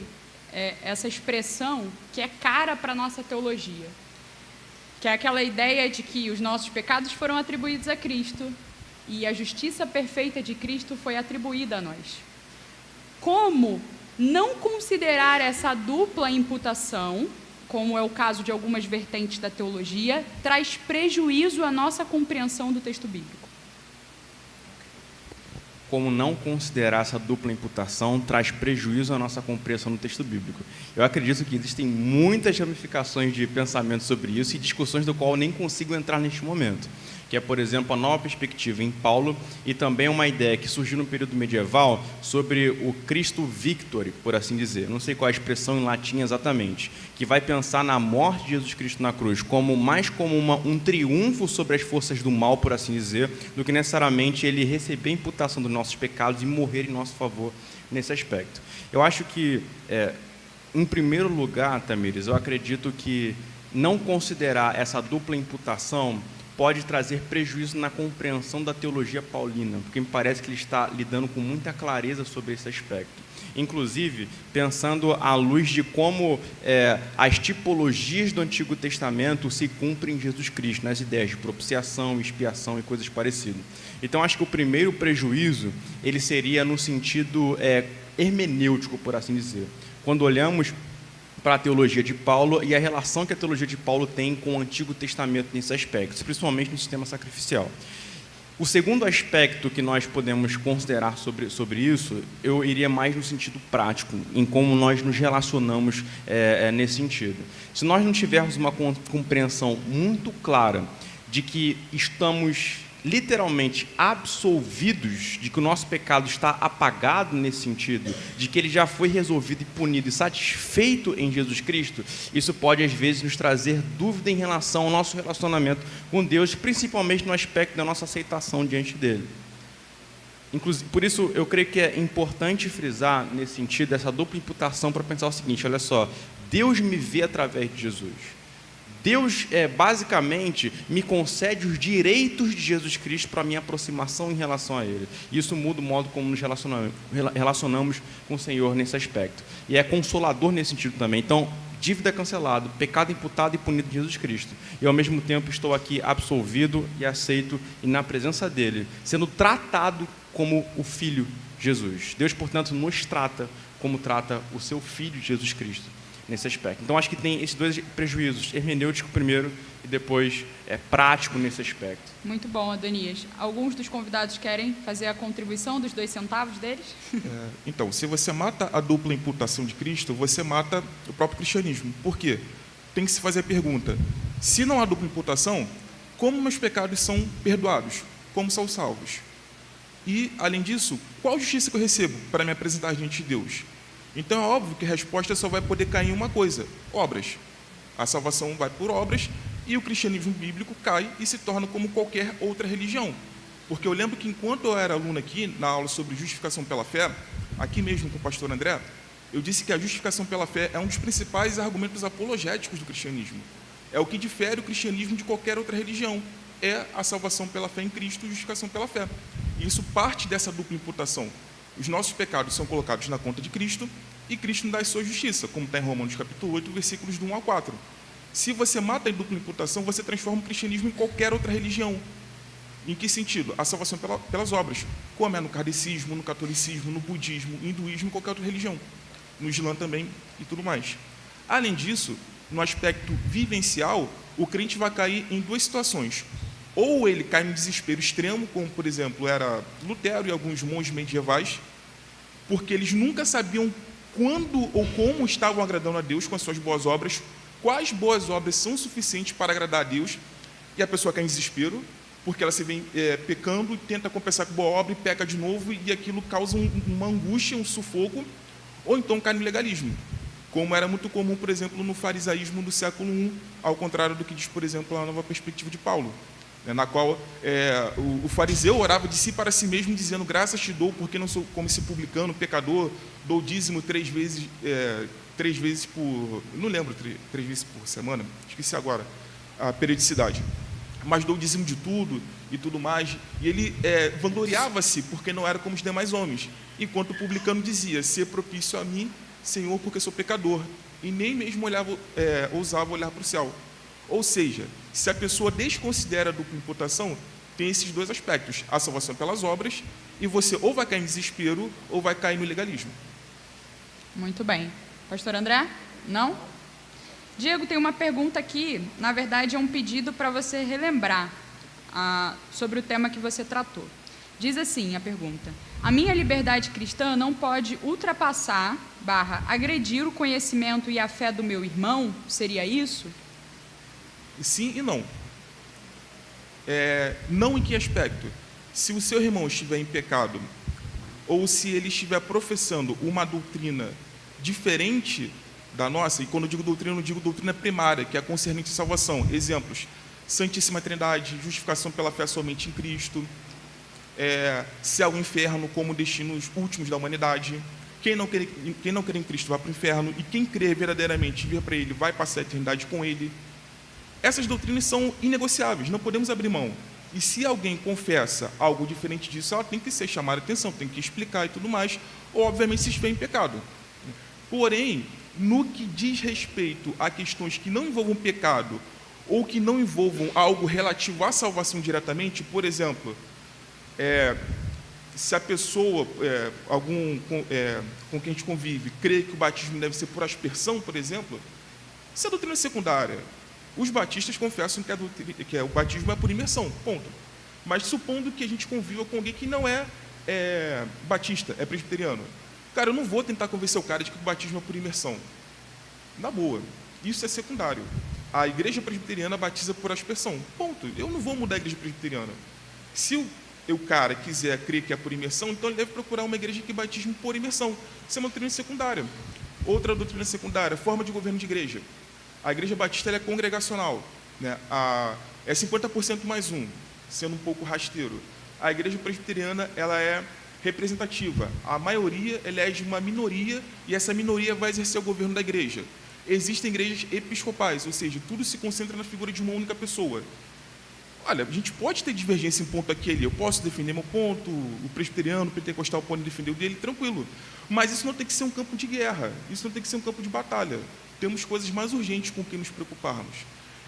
essa expressão que é cara para a nossa teologia, que é aquela ideia de que os nossos pecados foram atribuídos a Cristo e a justiça perfeita de Cristo foi atribuída a nós. Como não considerar essa dupla imputação, como é o caso de algumas vertentes da teologia, traz prejuízo à nossa compreensão do texto bíblico? Como não considerar essa dupla imputação traz prejuízo à nossa compreensão do texto bíblico. Eu acredito que existem muitas ramificações de pensamento sobre isso e discussões do qual eu nem consigo entrar neste momento, que é, por exemplo, a nova perspectiva em Paulo e também uma ideia que surgiu no período medieval sobre o Cristo Victor, por assim dizer. Não sei qual é a expressão em latim exatamente, que vai pensar na morte de Jesus Cristo na cruz mais como um triunfo sobre as forças do mal, por assim dizer, do que necessariamente ele receber a imputação dos nossos pecados e morrer em nosso favor nesse aspecto. Eu acho que, em primeiro lugar, Tamires, eu acredito que não considerar essa dupla imputação pode trazer prejuízo na compreensão da teologia paulina, porque me parece que ele está lidando com muita clareza sobre esse aspecto. Inclusive, pensando à luz de como as tipologias do Antigo Testamento se cumprem em Jesus Cristo, nas ideias de propiciação, expiação e coisas parecidas. Então, acho que o primeiro prejuízo ele seria no sentido hermenêutico, por assim dizer. Quando olhamos para a teologia de Paulo e a relação que a teologia de Paulo tem com o Antigo Testamento nesse aspecto, principalmente no sistema sacrificial. O segundo aspecto que nós podemos considerar sobre isso, eu iria mais no sentido prático, em como nós nos relacionamos nesse sentido. Se nós não tivermos uma compreensão muito clara de que estamos literalmente absolvidos, de que o nosso pecado está apagado nesse sentido, de que ele já foi resolvido e punido e satisfeito em Jesus Cristo, isso pode às vezes nos trazer dúvida em relação ao nosso relacionamento com Deus, principalmente no aspecto da nossa aceitação diante dele. Inclusive, por isso eu creio que é importante frisar nesse sentido essa dupla imputação para pensar o seguinte: olha só, Deus me vê através de Jesus. Deus, basicamente, me concede os direitos de Jesus Cristo para a minha aproximação em relação a Ele. E isso muda o modo como nos relacionamos com o Senhor nesse aspecto. E é consolador nesse sentido também. Então, dívida cancelada, pecado imputado e punido de Jesus Cristo. E, ao mesmo tempo, estou aqui absolvido e aceito e na presença dEle, sendo tratado como o Filho Jesus. Deus, portanto, nos trata como trata o seu Filho Jesus Cristo. Nesse aspecto. Então, acho que tem esses dois prejuízos, hermenêutico primeiro e depois prático nesse aspecto. Muito bom, Adonias. Alguns dos convidados querem fazer a contribuição dos 2 centavos deles? Então, se você mata a dupla imputação de Cristo, você mata o próprio cristianismo. Por quê? Tem que se fazer a pergunta: se não há dupla imputação, como meus pecados são perdoados? Como são salvos? E, além disso, qual justiça que eu recebo para me apresentar diante de Deus? Então, é óbvio que a resposta só vai poder cair em uma coisa: obras. A salvação vai por obras e o cristianismo bíblico cai e se torna como qualquer outra religião. Porque eu lembro que enquanto eu era aluno aqui, na aula sobre justificação pela fé, aqui mesmo com o pastor André, eu disse que a justificação pela fé é um dos principais argumentos apologéticos do cristianismo. É o que difere o cristianismo de qualquer outra religião. É a salvação pela fé em Cristo e justificação pela fé. E isso parte dessa dupla imputação. Os nossos pecados são colocados na conta de Cristo e Cristo nos dá a sua justiça, como está em Romanos capítulo 8, versículos do 1 ao 4. Se você mata a dupla imputação, você transforma o cristianismo em qualquer outra religião. Em que sentido? A salvação pelas obras, como é no kardecismo, no catolicismo, no budismo, no hinduísmo, qualquer outra religião. No Islã também e tudo mais. Além disso, no aspecto vivencial, o crente vai cair em 2 situações. Ou ele cai no desespero extremo, como, por exemplo, era Lutero e alguns monges medievais, porque eles nunca sabiam quando ou como estavam agradando a Deus com as suas boas obras, quais boas obras são suficientes para agradar a Deus, e a pessoa cai em desespero, porque ela se vem pecando e tenta compensar com boa obra e peca de novo, e aquilo causa uma angústia, um sufoco, ou então cai no legalismo, como era muito comum, por exemplo, no farisaísmo do século I, ao contrário do que diz, por exemplo, a nova perspectiva de Paulo, na qual o fariseu orava de si para si mesmo, dizendo: graças te dou, porque não sou como esse publicano, pecador, dou dízimo 3 vezes por... não lembro, 3 vezes por semana, esqueci agora a periodicidade. mas dou o dízimo de tudo e tudo mais. E ele vangloriava-se porque não era como os demais homens, enquanto o publicano dizia: ser propício a mim, Senhor, porque sou pecador, e nem mesmo ousava olhar para o céu. Ou seja, se a pessoa desconsidera a dupla imputação, tem esses dois aspectos: a salvação pelas obras, e você ou vai cair em desespero ou vai cair no legalismo. Muito bem. Pastor André? Não? Diego, tem uma pergunta aqui, na verdade é um pedido para você relembrar sobre o tema que você tratou. Diz assim a pergunta: a minha liberdade cristã não pode ultrapassar, agredir o conhecimento e a fé do meu irmão? Seria isso? Sim e não. Não em que aspecto? Se o seu irmão estiver em pecado, ou se ele estiver professando uma doutrina diferente da nossa, e quando eu digo doutrina, eu digo doutrina primária, que é a concernente à salvação. Exemplos: Santíssima Trindade, justificação pela fé somente em Cristo, céu e inferno como destinos últimos da humanidade. Quem não crê em Cristo vai para o inferno, e quem crê verdadeiramente e vir para Ele vai passar a eternidade com Ele. Essas doutrinas são inegociáveis, não podemos abrir mão. E se alguém confessa algo diferente disso, ela tem que ser chamada a atenção, tem que explicar e tudo mais, ou obviamente se estiver em pecado. Porém, no que diz respeito a questões que não envolvam pecado, ou que não envolvam algo relativo à salvação diretamente, por exemplo, se a pessoa, com quem a gente convive, crê que o batismo deve ser por aspersão, por exemplo, isso é doutrina secundária. Os batistas confessam que o batismo é por imersão, ponto. Mas supondo que a gente conviva com alguém que não é batista, é presbiteriano. Cara, eu não vou tentar convencer o cara de que o batismo é por imersão. Na boa, isso é secundário. A igreja presbiteriana batiza por aspersão, ponto. Eu não vou mudar a igreja presbiteriana. Se o cara quiser crer que é por imersão, então ele deve procurar uma igreja que batisme por imersão. Isso é uma doutrina secundária. Outra doutrina secundária, forma de governo de igreja. A igreja batista é congregacional, né? É 50% mais um, sendo um pouco rasteiro. A igreja presbiteriana ela é representativa. A maioria elege uma minoria e essa minoria vai exercer o governo da igreja. Existem igrejas episcopais, ou seja, tudo se concentra na figura de uma única pessoa. Olha, a gente pode ter divergência em ponto aqui e ali. Eu posso defender meu ponto, o presbiteriano, o pentecostal pode defender o dele, tranquilo. Mas isso não tem que ser um campo de guerra, isso não tem que ser um campo de batalha. Temos coisas mais urgentes com que nos preocuparmos.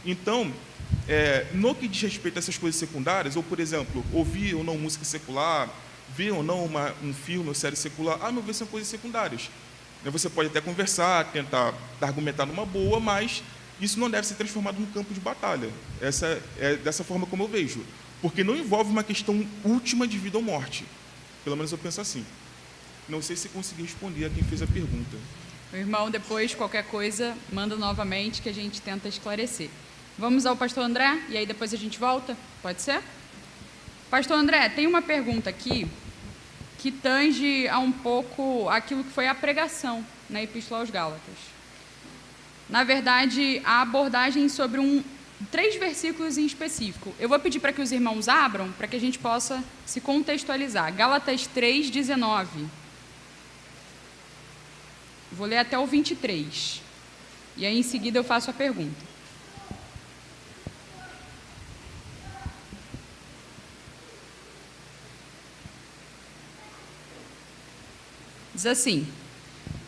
Então, no que diz respeito a essas coisas secundárias, ou, por exemplo, ouvir ou não música secular, ver ou não um filme ou série secular, meu ver, são coisas secundárias. Você pode até conversar, tentar argumentar numa boa, mas isso não deve ser transformado num campo de batalha. Essa é dessa forma como eu vejo. Porque não envolve uma questão última de vida ou morte. Pelo menos eu penso assim. Não sei se consegui responder a quem fez a pergunta. Meu irmão, depois, qualquer coisa, manda novamente que a gente tenta esclarecer. Vamos ao pastor André, e aí depois a gente volta? Pode ser? Pastor André, tem uma pergunta aqui que tange a um pouco aquilo que foi a pregação na Epístola aos Gálatas. Na verdade, a abordagem sobre 3 versículos em específico. Eu vou pedir para que os irmãos abram, para que a gente possa se contextualizar. Gálatas 3:19. Vou ler até o 23. E aí, em seguida, eu faço a pergunta. Diz assim: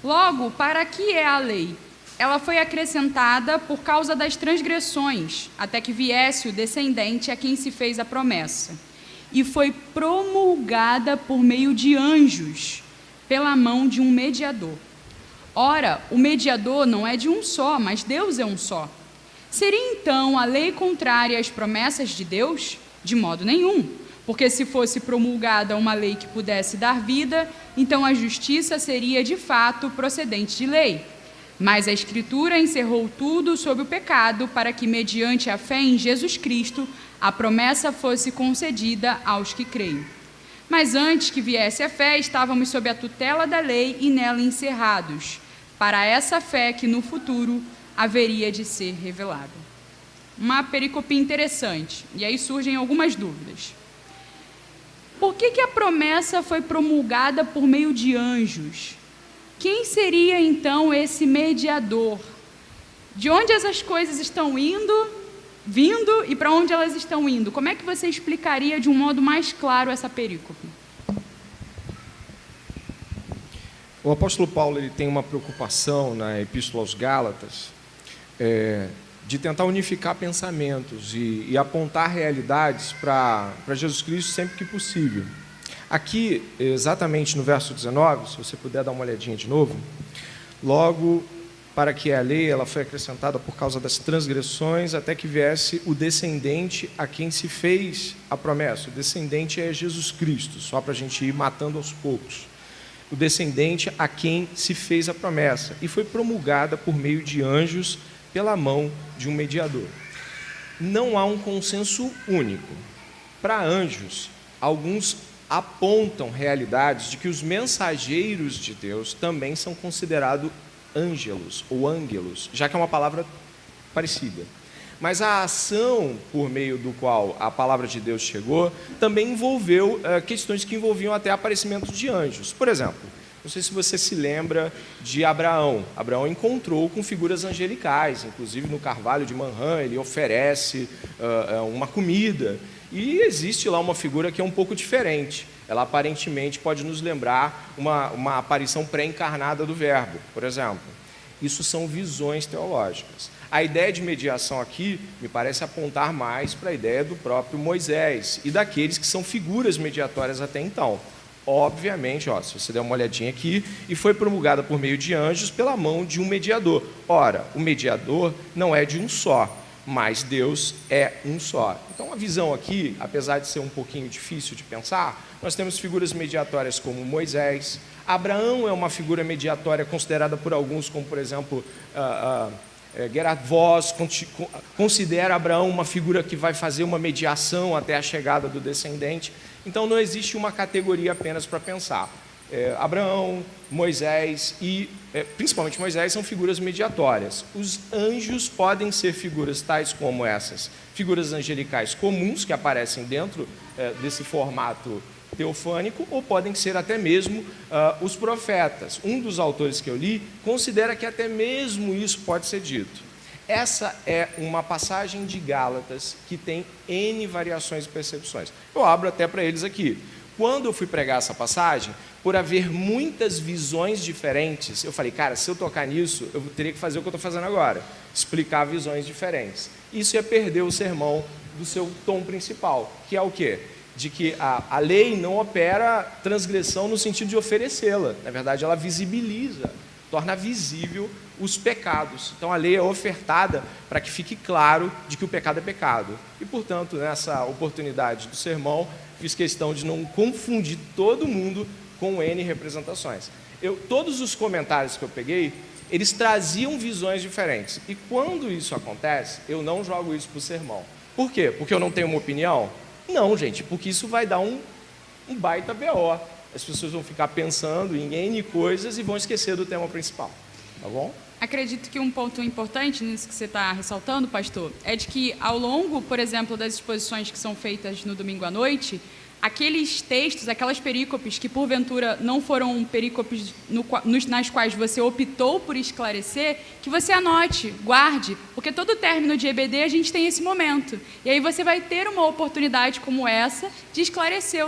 logo, para que é a lei? Ela foi acrescentada por causa das transgressões, até que viesse o descendente a quem se fez a promessa. E foi promulgada por meio de anjos, pela mão de um mediador. Ora, o mediador não é de um só, mas Deus é um só. Seria então a lei contrária às promessas de Deus? De modo nenhum. Porque se fosse promulgada uma lei que pudesse dar vida, então a justiça seria de fato procedente de lei. Mas a Escritura encerrou tudo sob o pecado, para que, mediante a fé em Jesus Cristo, a promessa fosse concedida aos que creem. Mas antes que viesse a fé, estávamos sob a tutela da lei e nela encerrados, para essa fé que no futuro haveria de ser revelada. Uma pericopia interessante, e aí surgem algumas dúvidas. Por que a promessa foi promulgada por meio de anjos? Quem seria então esse mediador? De onde essas coisas estão indo? vindo e para onde elas estão indo. Como é que você explicaria de um modo mais claro essa perícope? O apóstolo Paulo ele tem uma preocupação na Epístola aos Gálatas de tentar unificar pensamentos e apontar realidades para Jesus Cristo sempre que possível. Aqui, exatamente no verso 19, se você puder dar uma olhadinha de novo, logo para que a lei ela foi acrescentada por causa das transgressões, até que viesse o descendente a quem se fez a promessa. O descendente é Jesus Cristo, só para a gente ir matando aos poucos. O descendente a quem se fez a promessa, e foi promulgada por meio de anjos pela mão de um mediador. Não há um consenso único. Para anjos, alguns apontam realidades de que os mensageiros de Deus também são considerados ângelos ou ângelos, já que é uma palavra parecida. Mas a ação por meio do qual a palavra de Deus chegou também envolveu questões que envolviam até aparecimento de anjos. Por exemplo, não sei se você se lembra de Abraão. Abraão encontrou com figuras angelicais, inclusive no Carvalho de Manhã, ele oferece uma comida. E existe lá uma figura que é um pouco diferente. Ela aparentemente pode nos lembrar uma aparição pré-encarnada do Verbo, por exemplo. Isso são visões teológicas. A ideia de mediação aqui me parece apontar mais para a ideia do próprio Moisés e daqueles que são figuras mediatórias até então. Obviamente, se você der uma olhadinha aqui, e foi promulgada por meio de anjos pela mão de um mediador. Ora, o mediador não é de um só, mas Deus é um só. Então, a visão aqui, apesar de ser um pouquinho difícil de pensar, nós temos figuras mediatórias como Moisés. Abraão é uma figura mediatória considerada por alguns como, por exemplo, Gerhard Voss considera Abraão uma figura que vai fazer uma mediação até a chegada do descendente. Então, não existe uma categoria apenas para pensar. Abraão, Moisés e, principalmente Moisés, são figuras mediatórias. Os anjos podem ser figuras tais como essas, figuras angelicais comuns que aparecem dentro desse formato teofânico, ou podem ser até mesmo os profetas. Um dos autores que eu li considera que até mesmo isso pode ser dito. Essa é uma passagem de Gálatas que tem N variações e percepções. Eu abro até para eles aqui. Quando eu fui pregar essa passagem, por haver muitas visões diferentes, eu falei, cara, se eu tocar nisso, eu teria que fazer o que eu estou fazendo agora, explicar visões diferentes. Isso ia perder o sermão do seu tom principal, que é o quê? De que a lei não opera transgressão no sentido de oferecê-la. Na verdade, ela visibiliza, torna visível os pecados. Então, a lei é ofertada para que fique claro de que o pecado é pecado. E, portanto, nessa oportunidade do sermão, fiz questão de não confundir todo mundo com N representações. Todos os comentários que eu peguei, eles traziam visões diferentes. E quando isso acontece, eu não jogo isso para o sermão. Por quê? Porque eu não tenho uma opinião? Não, gente, porque isso vai dar um baita BO. As pessoas vão ficar pensando em N coisas e vão esquecer do tema principal. Tá bom? Acredito que um ponto importante nisso que você está ressaltando, pastor, é de que ao longo, por exemplo, das exposições que são feitas no domingo à noite, aqueles textos, aquelas perícopes que porventura não foram perícopes nas quais você optou por esclarecer, que você anote, guarde, porque todo término de EBD a gente tem esse momento. E aí você vai ter uma oportunidade como essa de esclarecer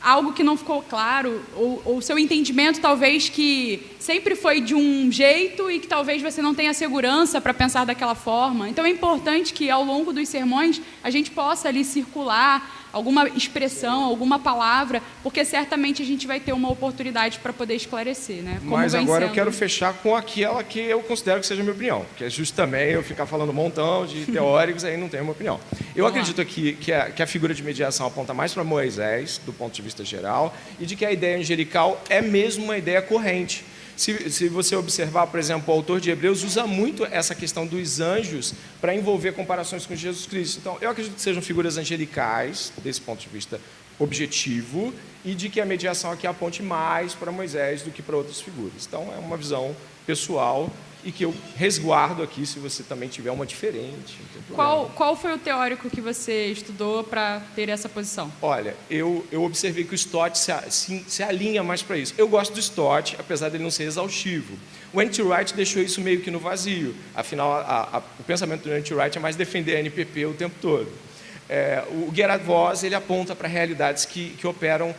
algo que não ficou claro, ou seu entendimento talvez que sempre foi de um jeito e que talvez você não tenha segurança para pensar daquela forma. Então é importante que ao longo dos sermões a gente possa ali circular alguma expressão, alguma palavra, porque certamente a gente vai ter uma oportunidade para poder esclarecer, né? Mas agora eu quero fechar com aquela que eu considero que seja a minha opinião, que é justo também eu ficar falando um montão de teóricos, aí não tenho uma opinião. Eu acredito aqui que a figura de mediação aponta mais para Moisés, do ponto de vista geral, e de que a ideia angelical é mesmo uma ideia corrente. Se você observar, por exemplo, o autor de Hebreus usa muito essa questão dos anjos para envolver comparações com Jesus Cristo. Então, eu acredito que sejam figuras angelicais, desse ponto de vista objetivo, e de que a mediação aqui aponte mais para Moisés do que para outras figuras. Então, é uma visão pessoal e que eu resguardo aqui se você também tiver uma diferente. Não tem problema. Qual foi o teórico que você estudou para ter essa posição? Olha, eu observei que o Stott se alinha mais para isso. Eu gosto do Stott, apesar dele não ser exaustivo. O N.T. Wright deixou isso meio que no vazio. Afinal, o pensamento do N.T. Wright é mais defender a NPP o tempo todo. O Gerhard Voss, ele aponta para realidades que operam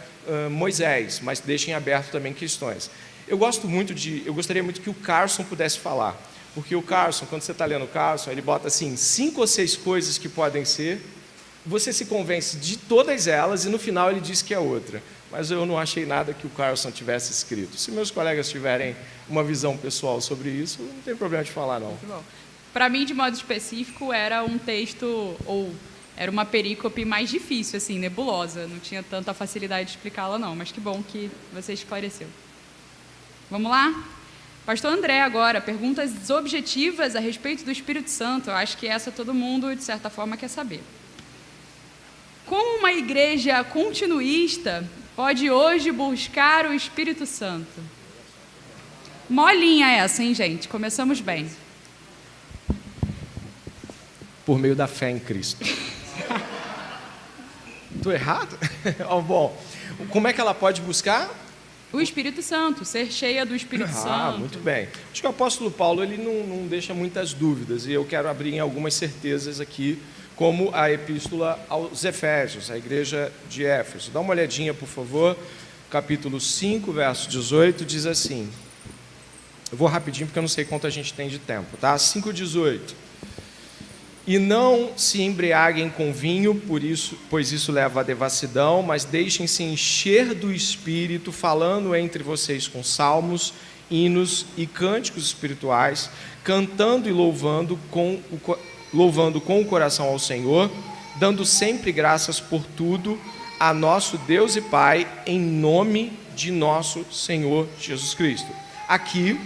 Moisés, mas deixa em aberto também questões. Eu gostaria muito que o Carson pudesse falar, porque o Carson, quando você está lendo o Carson, ele bota assim 5 ou 6 coisas que podem ser, você se convence de todas elas e no final ele diz que é outra. Mas eu não achei nada que o Carson tivesse escrito. Se meus colegas tiverem uma visão pessoal sobre isso, não tem problema de falar, não. Para mim, de modo específico, era um texto, ou era uma perícope mais difícil, assim, nebulosa. Não tinha tanta facilidade de explicá-la, não. Mas que bom que você esclareceu. Vamos lá? Pastor André, agora, perguntas objetivas a respeito do Espírito Santo. Eu acho que essa todo mundo, de certa forma, quer saber. Como uma igreja continuista pode hoje buscar o Espírito Santo? Molinha essa, hein, gente? Começamos bem. Por meio da fé em Cristo. Estou errado? Bom, como é que ela pode buscar? O Espírito Santo, ser cheia do Espírito Santo. Muito bem. Acho que o apóstolo Paulo ele não deixa muitas dúvidas, e eu quero abrir em algumas certezas aqui, como a epístola aos Efésios, a igreja de Éfeso. Dá uma olhadinha, por favor. Capítulo 5, verso 18, diz assim. Eu vou rapidinho, porque eu não sei quanto a gente tem de tempo, tá? 5,18. E não se embriaguem com vinho, pois isso leva à devassidão, mas deixem-se encher do Espírito, falando entre vocês com salmos, hinos e cânticos espirituais, cantando e louvando com o coração ao Senhor, dando sempre graças por tudo a nosso Deus e Pai, em nome de nosso Senhor Jesus Cristo. Aqui,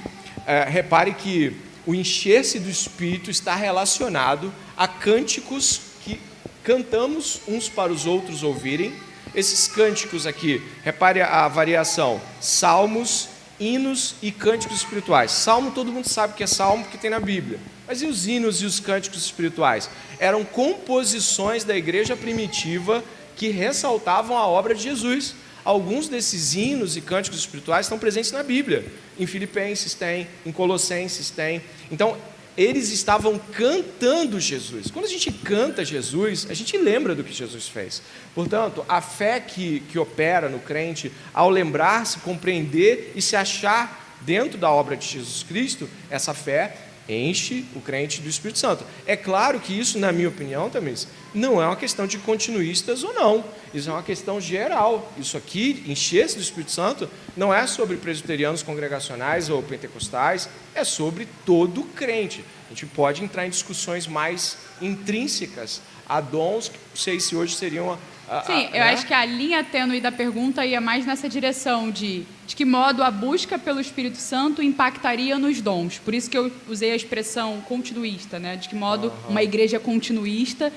repare que o encher-se do Espírito está relacionado a cânticos que cantamos uns para os outros ouvirem. Esses cânticos aqui, repare a variação, salmos, hinos e cânticos espirituais. Salmo, todo mundo sabe que é salmo porque tem na Bíblia. Mas e os hinos e os cânticos espirituais? Eram composições da igreja primitiva que ressaltavam a obra de Jesus. Alguns desses hinos e cânticos espirituais estão presentes na Bíblia. Em Filipenses tem, em Colossenses tem. Então, eles estavam cantando Jesus. Quando a gente canta Jesus, a gente lembra do que Jesus fez. Portanto, a fé que opera no crente, ao lembrar-se, compreender e se achar dentro da obra de Jesus Cristo, essa fé enche o crente do Espírito Santo. É claro que isso, na minha opinião, Tamires, não é uma questão de continuistas ou não. Isso é uma questão geral. Isso aqui, encher-se do Espírito Santo, não é sobre presbiterianos congregacionais ou pentecostais, é sobre todo crente. A gente pode entrar em discussões mais intrínsecas a dons que não sei se hoje seriam... Sim, eu acho que a linha tênue da pergunta ia mais nessa direção de que modo a busca pelo Espírito Santo impactaria nos dons. Por isso que eu usei a expressão continuista, né? De que modo uma igreja continuista,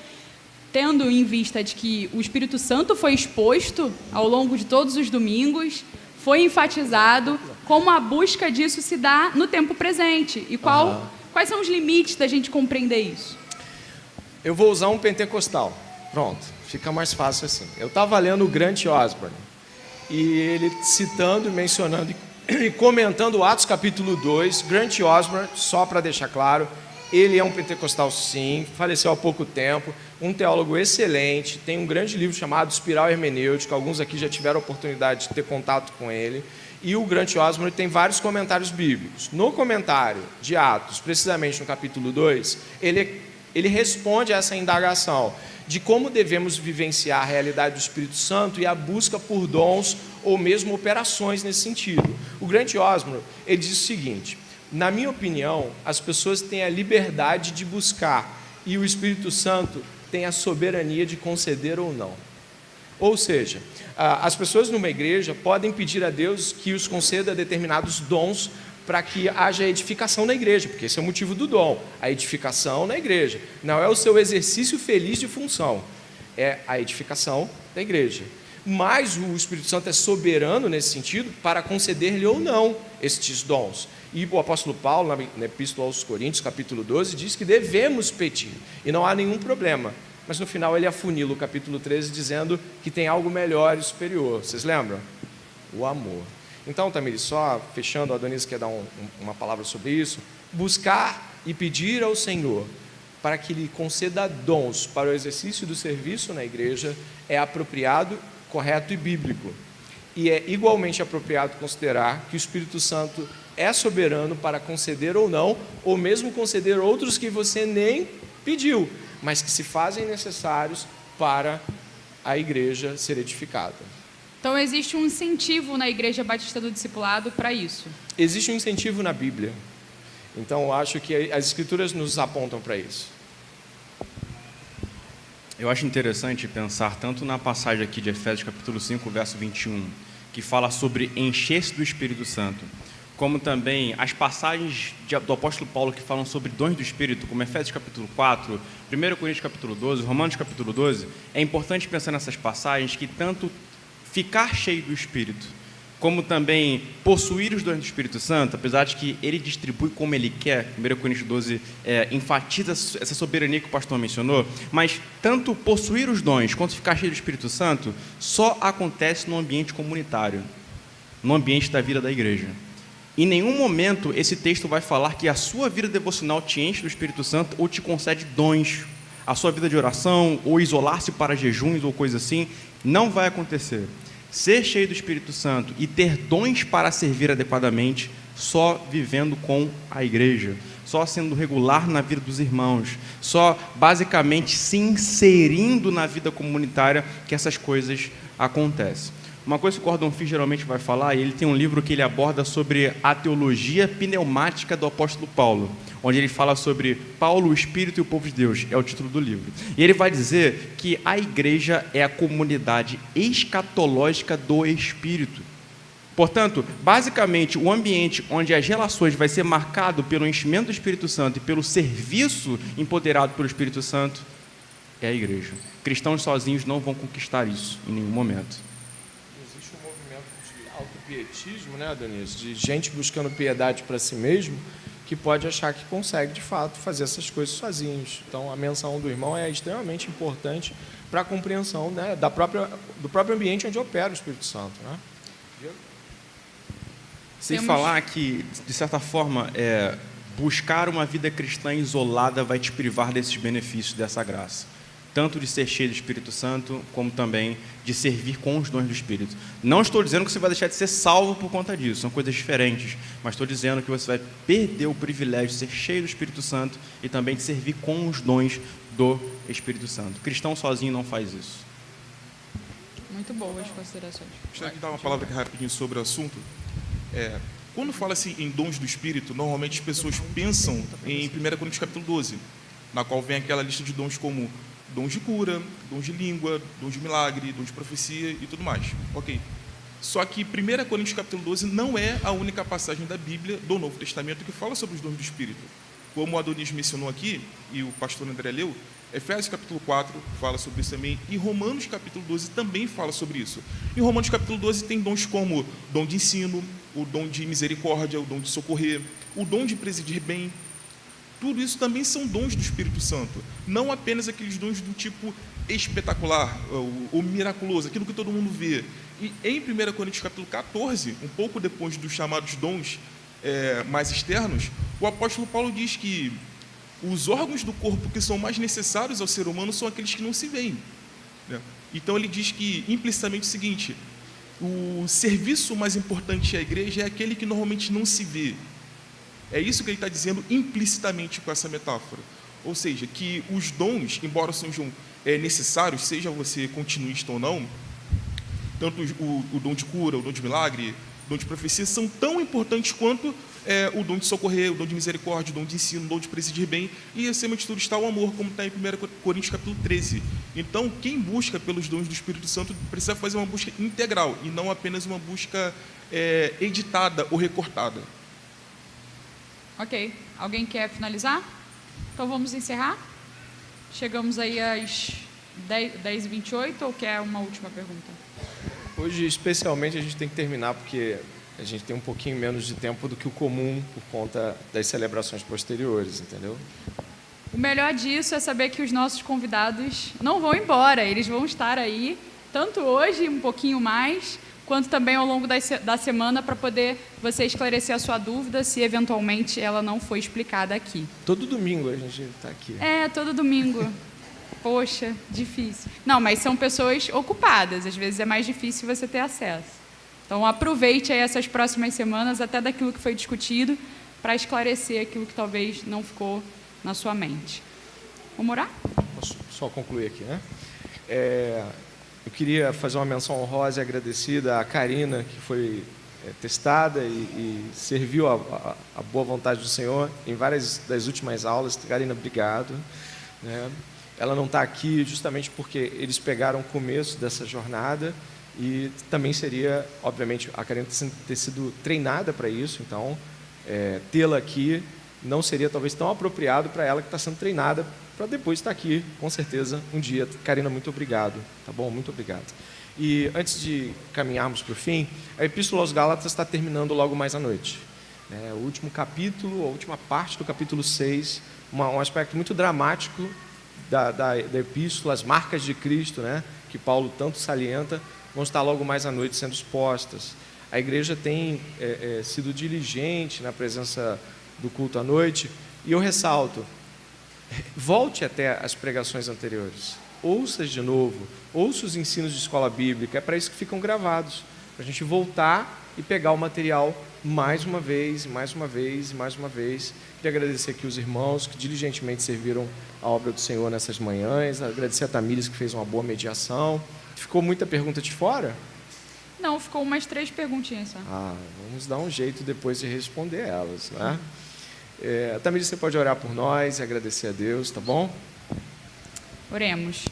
tendo em vista de que o Espírito Santo foi exposto ao longo de todos os domingos, foi enfatizado, como a busca disso se dá no tempo presente. E quais são os limites da gente compreender isso? Eu vou usar um pentecostal. Pronto, fica mais fácil assim. Eu estava lendo o Grant Osborne, e ele citando, mencionando e comentando Atos capítulo 2, Grant Osborne, só para deixar claro, ele é um pentecostal sim, faleceu há pouco tempo, um teólogo excelente, tem um grande livro chamado Espiral Hermenêutica, alguns aqui já tiveram a oportunidade de ter contato com ele, e o Grant Osborne tem vários comentários bíblicos. No comentário de Atos, precisamente no capítulo 2, ele responde a essa indagação de como devemos vivenciar a realidade do Espírito Santo e a busca por dons ou mesmo operações nesse sentido. O Grant Osborne, ele diz o seguinte: na minha opinião, as pessoas têm a liberdade de buscar e o Espírito Santo tem a soberania de conceder ou não. Ou seja, as pessoas numa igreja podem pedir a Deus que os conceda determinados dons para que haja edificação na igreja, porque esse é o motivo do dom, a edificação na igreja. Não é o seu exercício feliz de função, é a edificação da igreja. mas o Espírito Santo é soberano nesse sentido para conceder-lhe ou não estes dons. E o apóstolo Paulo, na Epístola aos Coríntios, capítulo 12, diz que devemos pedir, e não há nenhum problema. Mas no final ele afunila o capítulo 13, dizendo que tem algo melhor e superior. Vocês lembram? O amor. Então, Tamires, só fechando, a Adonis quer dar uma palavra sobre isso. Buscar e pedir ao Senhor para que lhe conceda dons para o exercício do serviço na igreja é apropriado, correto e bíblico. E é igualmente apropriado considerar que o Espírito Santo é soberano para conceder ou não, ou mesmo conceder outros que você nem pediu, mas que se fazem necessários para a igreja ser edificada. Então, existe um incentivo na Igreja Batista do Discipulado para isso? Existe um incentivo na Bíblia. Então, eu acho que as Escrituras nos apontam para isso. Eu acho interessante pensar tanto na passagem aqui de Efésios capítulo 5, verso 21, que fala sobre encher-se do Espírito Santo, como também as passagens do apóstolo Paulo que falam sobre dons do Espírito, como Efésios capítulo 4, 1 Coríntios capítulo 12, Romanos capítulo 12, é importante pensar nessas passagens que tanto ficar cheio do Espírito, como também possuir os dons do Espírito Santo, apesar de que ele distribui como ele quer, 1 Coríntios 12 enfatiza essa soberania que o pastor mencionou, mas tanto possuir os dons quanto ficar cheio do Espírito Santo só acontece no ambiente comunitário, no ambiente da vida da igreja. Em nenhum momento esse texto vai falar que a sua vida devocional te enche do Espírito Santo ou te concede dons. A sua vida de oração, ou isolar-se para jejuns ou coisa assim, não vai acontecer. Ser cheio do Espírito Santo e ter dons para servir adequadamente, só vivendo com a igreja, só sendo regular na vida dos irmãos, só basicamente se inserindo na vida comunitária que essas coisas acontecem. Uma coisa que o Gordon Fee geralmente vai falar, e ele tem um livro que ele aborda sobre a teologia pneumática do apóstolo Paulo, onde ele fala sobre Paulo, o Espírito e o povo de Deus, é o título do livro. E ele vai dizer que a igreja é a comunidade escatológica do Espírito. Portanto, basicamente, o ambiente onde as relações vai ser marcado pelo enchimento do Espírito Santo e pelo serviço empoderado pelo Espírito Santo é a igreja. Cristãos sozinhos não vão conquistar isso em nenhum momento. Existe um movimento de autopietismo, né, Adonis? De gente buscando piedade para si mesmo, que pode achar que consegue, de fato, fazer essas coisas sozinhos. Então, a menção do irmão é extremamente importante para a compreensão, né, do próprio ambiente onde opera o Espírito Santo, né? Sem falar que, de certa forma, buscar uma vida cristã isolada vai te privar desses benefícios, dessa graça. Tanto de ser cheio do Espírito Santo, como também de servir com os dons do Espírito. Não estou dizendo que você vai deixar de ser salvo por conta disso, são coisas diferentes, mas estou dizendo que você vai perder o privilégio de ser cheio do Espírito Santo e também de servir com os dons do Espírito Santo. O cristão sozinho não faz isso. Muito boas considerações. Gostaria de dar uma palavra aqui rapidinho sobre o assunto. Quando fala-se em dons do Espírito, normalmente as pessoas pensam em 1 Coríntios capítulo 12, na qual vem aquela lista de dons como dons de cura, dons de língua, dons de milagre, dons de profecia e tudo mais. Ok. Só que 1 Coríntios capítulo 12 não é a única passagem da Bíblia, do Novo Testamento, que fala sobre os dons do Espírito. Como o Adonis mencionou aqui, e o pastor André leu, Efésios capítulo 4 fala sobre isso também, e Romanos capítulo 12 também fala sobre isso. Em Romanos capítulo 12 tem dons como dom de ensino, o dom de misericórdia, o dom de socorrer, o dom de presidir bem. Tudo isso também são dons do Espírito Santo, não apenas aqueles dons do tipo espetacular, ou miraculoso, aquilo que todo mundo vê. E em 1 Coríntios capítulo 14, um pouco depois dos chamados dons mais externos, o apóstolo Paulo diz que os órgãos do corpo que são mais necessários ao ser humano são aqueles que não se veem, né? Então ele diz que, implicitamente, o seguinte: o serviço mais importante à igreja é aquele que normalmente não se vê. É isso que ele está dizendo implicitamente com essa metáfora. Ou seja, que os dons, embora sejam necessários, seja você continuista ou não, tanto o dom de cura, o dom de milagre, o dom de profecia, são tão importantes quanto o dom de socorrer, o dom de misericórdia, o dom de ensino, o dom de presidir bem, e acima de tudo está o amor, como está em 1 Coríntios capítulo 13. Então, quem busca pelos dons do Espírito Santo precisa fazer uma busca integral, e não apenas uma busca editada ou recortada. Ok. Alguém quer finalizar? Então vamos encerrar? Chegamos aí às 10h28 ou quer uma última pergunta? Hoje, especialmente, a gente tem que terminar porque a gente tem um pouquinho menos de tempo do que o comum por conta das celebrações posteriores, entendeu? O melhor disso é saber que os nossos convidados não vão embora, eles vão estar aí, tanto hoje, um pouquinho mais, quanto também ao longo da semana, para poder você esclarecer a sua dúvida, se eventualmente ela não foi explicada aqui. Todo domingo a gente está aqui. Todo domingo. Poxa, difícil. Não, mas são pessoas ocupadas, às vezes é mais difícil você ter acesso. Então, aproveite aí essas próximas semanas, até daquilo que foi discutido, para esclarecer aquilo que talvez não ficou na sua mente. Vamos orar? Posso só concluir aqui, né? Eu queria fazer uma menção honrosa e agradecida à Karina, que foi testada e serviu a boa vontade do Senhor em várias das últimas aulas. Karina, obrigado. Né? Ela não está aqui justamente porque eles pegaram o começo dessa jornada e também seria, obviamente, a Karina ter sido treinada para isso, então tê-la aqui não seria talvez tão apropriado para ela que está sendo treinada para depois estar aqui, com certeza, um dia. Karina, muito obrigado, tá bom? Muito obrigado. E antes de caminharmos para o fim, a Epístola aos Gálatas está terminando logo mais à noite. O último capítulo, a última parte do capítulo 6, um aspecto muito dramático da Epístola, as marcas de Cristo, né, que Paulo tanto salienta, vão estar logo mais à noite sendo expostas. A igreja tem sido diligente na presença do culto à noite, e eu ressalto, volte até as pregações anteriores, ouça de novo, ouça os ensinos de escola bíblica, é para isso que ficam gravados, para a gente voltar e pegar o material mais uma vez, mais uma vez e mais uma vez. Queria agradecer aqui os irmãos que diligentemente serviram a obra do Senhor nessas manhãs, agradecer a Tamires que fez uma boa mediação. Ficou muita pergunta de fora? Não, ficou umas 3 perguntinhas só. Vamos dar um jeito depois de responder elas, né? Tamires, você pode orar por nós e agradecer a Deus, tá bom? Oremos.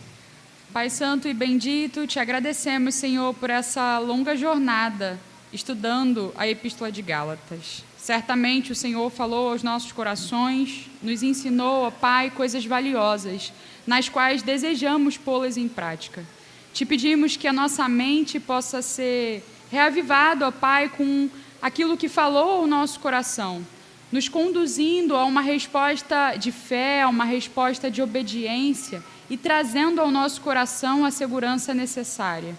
Pai Santo e bendito, te agradecemos, Senhor, por essa longa jornada estudando a Epístola de Gálatas. Certamente o Senhor falou aos nossos corações, nos ensinou, ó Pai, coisas valiosas, nas quais desejamos pô-las em prática. Te pedimos que a nossa mente possa ser reavivada, ó Pai, com aquilo que falou ao nosso coração, nos conduzindo a uma resposta de fé, a uma resposta de obediência e trazendo ao nosso coração a segurança necessária.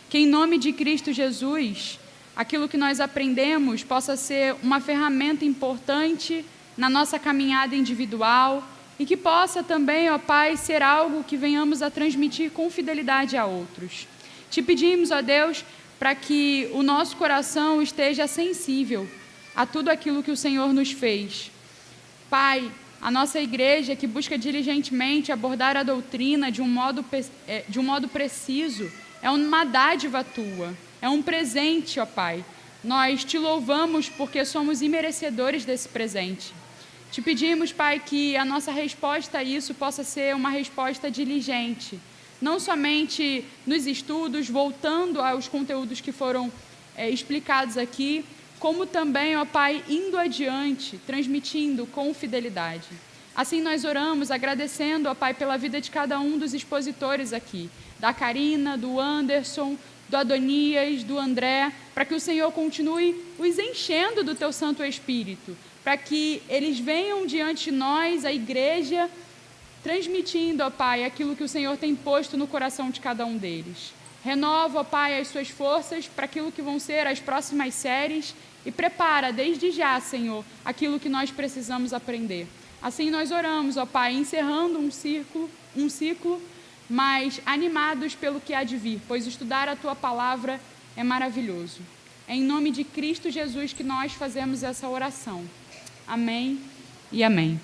Que em nome de Cristo Jesus, aquilo que nós aprendemos possa ser uma ferramenta importante na nossa caminhada individual e que possa também, ó Pai, ser algo que venhamos a transmitir com fidelidade a outros. Te pedimos, ó Deus, para que o nosso coração esteja sensível a tudo aquilo que o Senhor nos fez. Pai, a nossa igreja que busca diligentemente abordar a doutrina de um modo preciso, é uma dádiva tua, é um presente, ó Pai. Nós te louvamos porque somos imerecedores desse presente. Te pedimos, Pai, que a nossa resposta a isso possa ser uma resposta diligente, não somente nos estudos, voltando aos conteúdos que foram explicados aqui, como também, ó Pai, indo adiante, transmitindo com fidelidade. Assim nós oramos, agradecendo, ó Pai, pela vida de cada um dos expositores aqui, da Karina, do Anderson, do Adonias, do André, para que o Senhor continue os enchendo do Teu Santo Espírito, para que eles venham diante de nós, a igreja, transmitindo, ó Pai, aquilo que o Senhor tem posto no coração de cada um deles. Renova, ó Pai, as suas forças para aquilo que vão ser as próximas séries e prepara desde já, Senhor, aquilo que nós precisamos aprender. Assim nós oramos, ó Pai, encerrando um ciclo, mas animados pelo que há de vir, pois estudar a Tua palavra é maravilhoso. É em nome de Cristo Jesus que nós fazemos essa oração. Amém e amém.